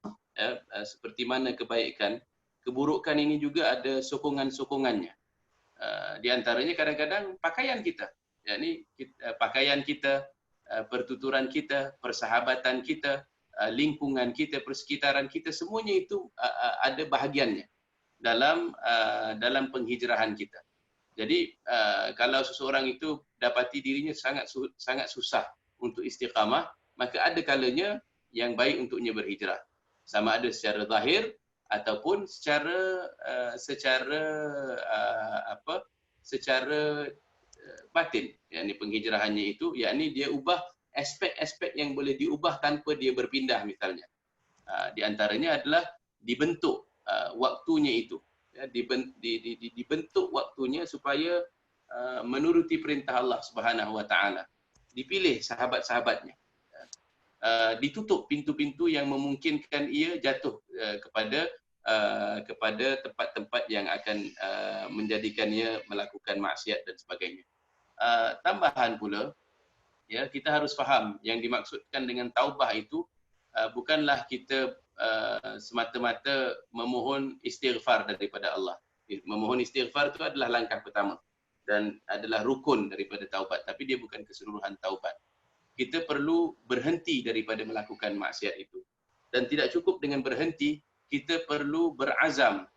seperti mana kebaikan, keburukan ini juga ada sokongan-sokongannya. Di antaranya kadang-kadang pakaian kita. Yakni pakaian kita, pertuturan kita, persahabatan kita, lingkungan kita, persekitaran kita, semuanya itu ada bahagiannya dalam penghijrahan kita. Jadi kalau seseorang itu dapati dirinya sangat susah untuk istiqamah, maka ada kalanya yang baik untuknya berhijrah. Sama ada secara zahir ataupun secara batin. Yakni penghijrahannya itu, yakni dia ubah aspek-aspek yang boleh diubah tanpa dia berpindah misalnya. Di antaranya adalah dibentuk waktunya itu. Ya, dibentuk waktunya supaya menuruti perintah Allah Subhanahu Wa Taala. Dipilih sahabat-sahabatnya. Ditutup pintu-pintu yang memungkinkan ia jatuh kepada tempat-tempat yang akan menjadikannya melakukan maksiat dan sebagainya. Tambahan pula, ya, kita harus faham yang dimaksudkan dengan taubah itu bukanlah kita semata-mata memohon istighfar daripada Allah. Memohon istighfar itu adalah langkah pertama dan adalah rukun daripada taubat, tapi dia bukan keseluruhan taubat. Kita perlu berhenti daripada melakukan maksiat itu. Dan tidak cukup dengan berhenti, kita perlu berazam.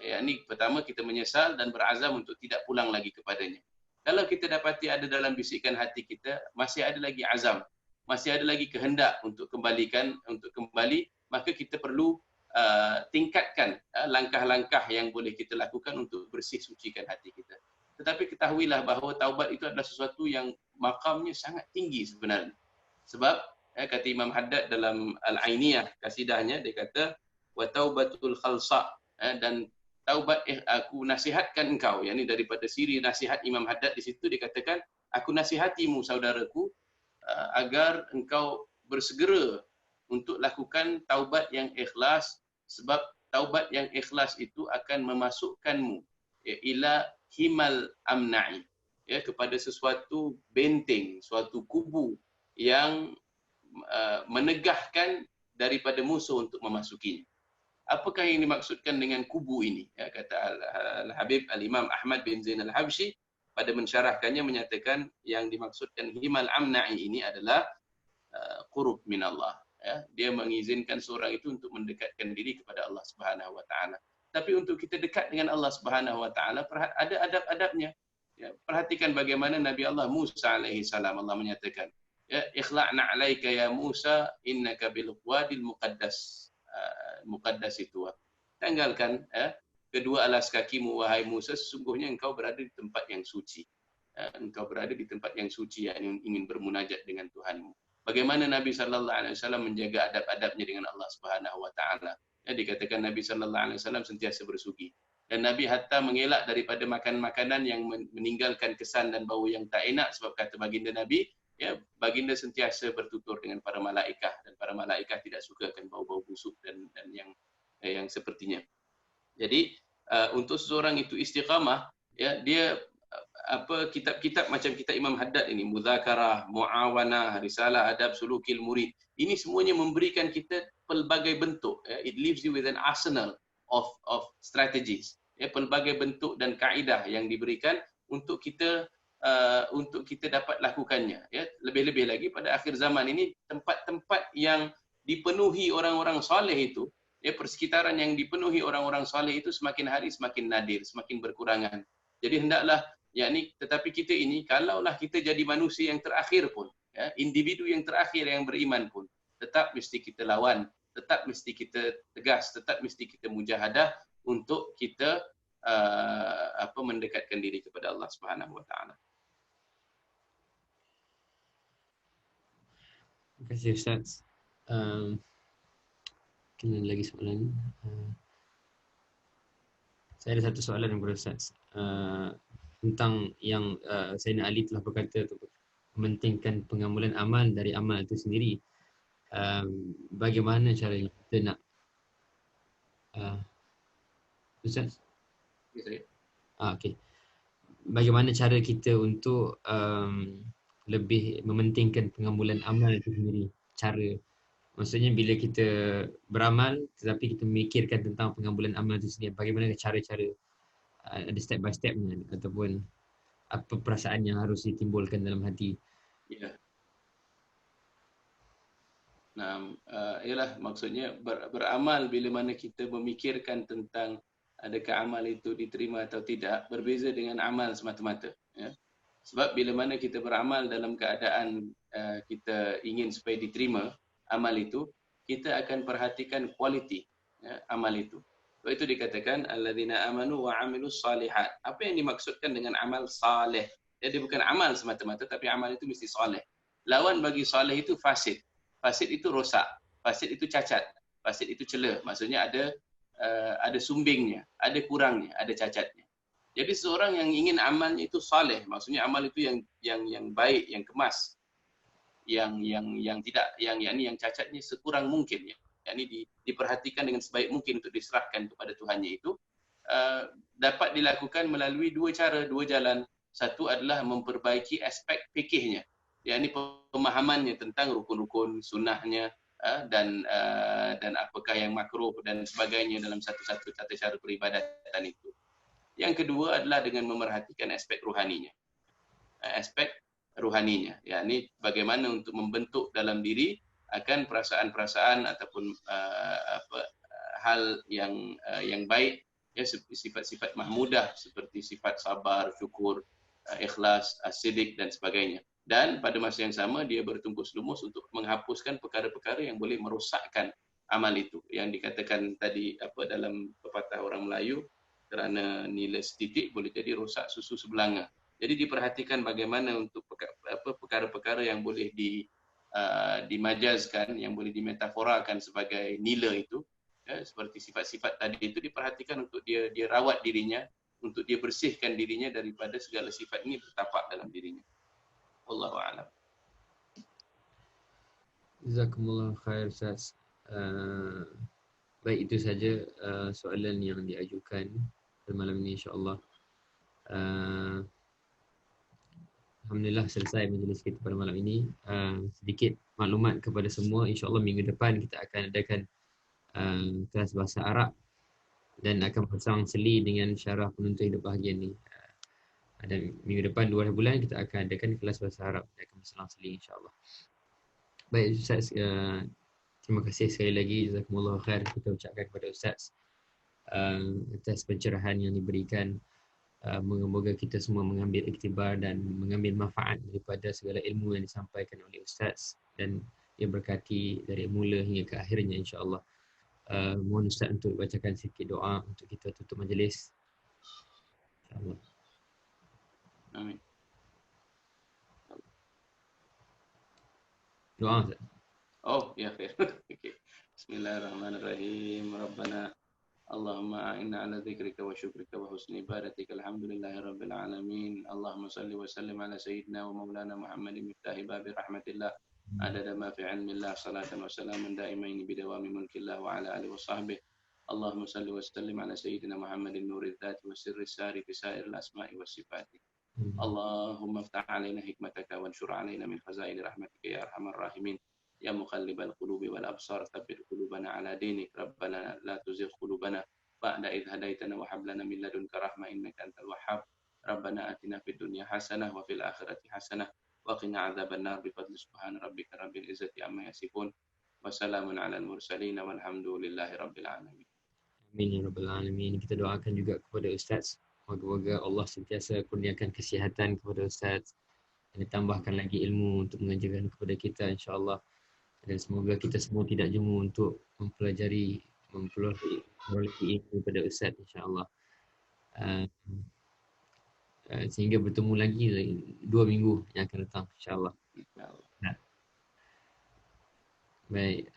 Yakni pertama kita menyesal dan berazam untuk tidak pulang lagi kepadanya. Kalau kita dapati ada dalam bisikan hati kita, masih ada lagi azam, masih ada lagi kehendak untuk kembali, maka kita perlu tingkatkan langkah-langkah yang boleh kita lakukan untuk bersih sucikan hati kita. Tetapi ketahuilah bahawa taubat itu adalah sesuatu yang makamnya sangat tinggi sebenarnya. Sebab kata Imam Haddad dalam Al-Ainiyah, kasidahnya, dia kata wa taubatul khalsa, dan taubat aku nasihatkan engkau, yakni daripada siri nasihat Imam Haddad di situ dikatakan, aku nasihatimu saudaraku agar engkau bersegera untuk lakukan taubat yang ikhlas, sebab taubat yang ikhlas itu akan memasukkanmu ila himal amna'i, ya, kepada sesuatu benteng, suatu kubu yang menegahkan daripada musuh untuk memasukinya. Apakah yang dimaksudkan dengan kubu ini? Ya, kata Al-Habib Al-Imam Ahmad bin Zain Al-Habsyi pada mensyarahkannya menyatakan yang dimaksudkan himal amna'i ini adalah qurub minallah. Ya, dia mengizinkan seorang itu untuk mendekatkan diri kepada Allah Subhanahu Wa Taala. Tapi untuk kita dekat dengan Allah Subhanahu Wa Taala ada adab-adabnya. Ya, perhatikan bagaimana Nabi Allah Musa alaihi salam, Allah menyatakan, ya, ikhla'na 'alaika ya Musa innaka bil wadil muqaddas. Muqaddas itu, tanggalkan kedua alas kakimu wahai Musa, sesungguhnya engkau berada di tempat yang suci. Engkau berada di tempat yang suci yang ingin bermunajat dengan Tuhanmu. Bagaimana Nabi sallallahu alaihi wasallam menjaga adab-adabnya dengan Allah Subhanahu Wa Taala. Ya, dikatakan Nabi sallallahu alaihi wasallam sentiasa bersugi. Dan Nabi hatta mengelak daripada makan makanan yang meninggalkan kesan dan bau yang tak enak, sebab kata baginda Nabi, ya, baginda sentiasa bertutur dengan para malaikat dan para malaikat tidak suka akan bau-bau busuk dan yang sepertinya. Jadi untuk seseorang itu istiqamah, ya, dia kitab-kitab macam kitab Imam Haddad ini, Mudzakarah, Muawanah, Risalah Adab Sulukil Murid, ini semuanya memberikan kita pelbagai bentuk. It leaves you with an arsenal of strategies. Ya, pelbagai bentuk dan kaedah yang diberikan untuk kita dapat lakukannya. Ya, lebih-lebih lagi pada akhir zaman ini, tempat-tempat yang dipenuhi orang-orang soleh itu, ya, persekitaran yang dipenuhi orang-orang soleh itu semakin hari semakin nadir, semakin berkurangan. Jadi hendaklah yakni tetapi kita ini kalaulah kita jadi manusia yang terakhir pun, ya, individu yang terakhir yang beriman pun, tetap mesti kita lawan, tetap mesti kita tegas, tetap mesti kita mujahadah untuk kita mendekatkan diri kepada Allah Subhanahu wa taala. Terima kasih Ustaz. Kena lagi soalan. Saya ada satu soalan kepada Ustaz. Tentang yang Sayyidina Ali telah berkata untuk mementingkan pengamulan amal dari amal itu sendiri. Bagaimana caranya kita nak Ustaz? Ya, saya. Okey. Bagaimana cara kita untuk lebih mementingkan pengamulan amal itu sendiri? Cara, maksudnya bila kita beramal tetapi kita memikirkan tentang pengamulan amal itu sendiri, bagaimana cara-cara, ada step by stepnya ataupun apa perasaan yang harus ditimbulkan dalam hati? Ya. Nah, ialah maksudnya beramal bila mana kita memikirkan tentang adakah amal itu diterima atau tidak, berbeza dengan amal semata-mata. Ya. Sebab bila mana kita beramal dalam keadaan kita ingin supaya diterima amal itu, kita akan perhatikan kualiti, ya, amal itu. Sebab itu dikatakan alladzina amanu wa amilus salihat. Apa yang dimaksudkan dengan amal saleh? Jadi bukan amal semata-mata, tapi amal itu mesti soleh. Lawan bagi soleh itu fasid. Fasid itu rosak, fasid itu cacat, fasid itu cela. Maksudnya ada sumbingnya, ada kurangnya, ada cacatnya. Jadi seorang yang ingin amalnya itu saleh, maksudnya amal itu yang baik, yang kemas, yang tidak, yang cacatnya sekurang mungkin, ya. Yakni diperhatikan dengan sebaik mungkin untuk diserahkan kepada Tuhannya itu, dapat dilakukan melalui dua cara, dua jalan. Satu adalah memperbaiki aspek fikihnya, yakni pemahamannya tentang rukun-rukun, sunnahnya, dan apakah yang makruh dan sebagainya dalam satu-satu tata cara peribadatan itu. Yang kedua adalah dengan memerhatikan aspek rohaninya. Aspek rohaninya, yakni bagaimana untuk membentuk dalam diri akan perasaan-perasaan ataupun hal yang baik, ya, sifat-sifat mahmudah seperti sifat sabar, syukur, ikhlas, sidik dan sebagainya. Dan pada masa yang sama dia bertungkus lumus untuk menghapuskan perkara-perkara yang boleh merosakkan amal itu. Yang dikatakan tadi dalam pepatah orang Melayu, kerana nilai setitik boleh jadi rosak susu sebelanga. Jadi diperhatikan bagaimana untuk perkara-perkara yang boleh dimajazkan, yang boleh dimetaforakan sebagai nilai itu, ya, seperti sifat-sifat tadi itu diperhatikan untuk dia rawat dirinya, untuk dia bersihkan dirinya daripada segala sifat ini bertapak dalam dirinya. Wallahu a'lam. Jazakumullah khair Ustaz. Baik, itu saja soalan yang diajukan pada malam ini, insya-Allah. Alhamdulillah selesai majlis kita pada malam ini. Sedikit maklumat kepada semua, insya-Allah minggu depan kita akan adakan kelas bahasa Arab dan akan pasang seli dengan syarah penuntut hidup bahagia ni. Dan minggu depan 2 bulan kita akan adakan kelas bahasa Arab dan akan berselang seli, insya-Allah. Baik Ustaz, terima kasih sekali lagi, jazakumullah khair kita ucapkan kepada Ustaz atas pencerahan yang diberikan. Moga-moga kita semua mengambil iktibar dan mengambil manfaat daripada segala ilmu yang disampaikan oleh Ustaz, dan ia berkati dari mula hingga ke akhirnya, insya-Allah. Mohon Ustaz untuk bacakan sedikit doa untuk kita tutup majlis, insya-Allah. Amin. Doa Ustaz. Oh, ya khair. Okay. Bismillahirrahmanirrahim. Rabbana Allahumma a'inna ala dzikrika wa syukrika wa husni ibadatika, alhamdulillahi rabbil alamin. Allahumma salli wa sallim ala sayyidina wa maulana Muhammadin miftahi babi rahmatillah, adada ma fi ilmillah, salatan wa salaman daimain bidawami mulkillah wa ala alihi wa sahbihi. Allahumma salli wa sallim ala sayyidina Muhammadin nuril dhati wa sirri sari fi sa'iril asma'i was sifati. Allahumma iftah alaina hikmataka wa anshur alaina min khazaini rahmatika ya arhamar rahimin. Ya muqallibal qulubi wal absar, tsabbit qulubana ala dinik. Rabbana la tuzigh qulubana ba'da idh hadaitana wa hab lana min ladunka rahmah innaka antal wahhab. Rabbana atina fid dunya hasanah wa fil akhirati hasanah wa qina adzabannar bi fadli subhana rabbika rabbil izzati amma yasifun wa salamun alal mursalin walhamdulillahi rabbil alamin. Amin ya rabbal alamin. Kita doakan juga kepada Ustaz Moga-moga Allah sentiasa kurniakan kesihatan kepada Ustaz dan ditambahkan lagi ilmu untuk mengajarkan kepada kita, insya-Allah. Dan semoga kita semua tidak jemu untuk memperoleh ilmu daripada Ustaz, insya-Allah. Uh, sehingga bertemu lagi 2 minggu yang akan datang, insya-Allah. Baik.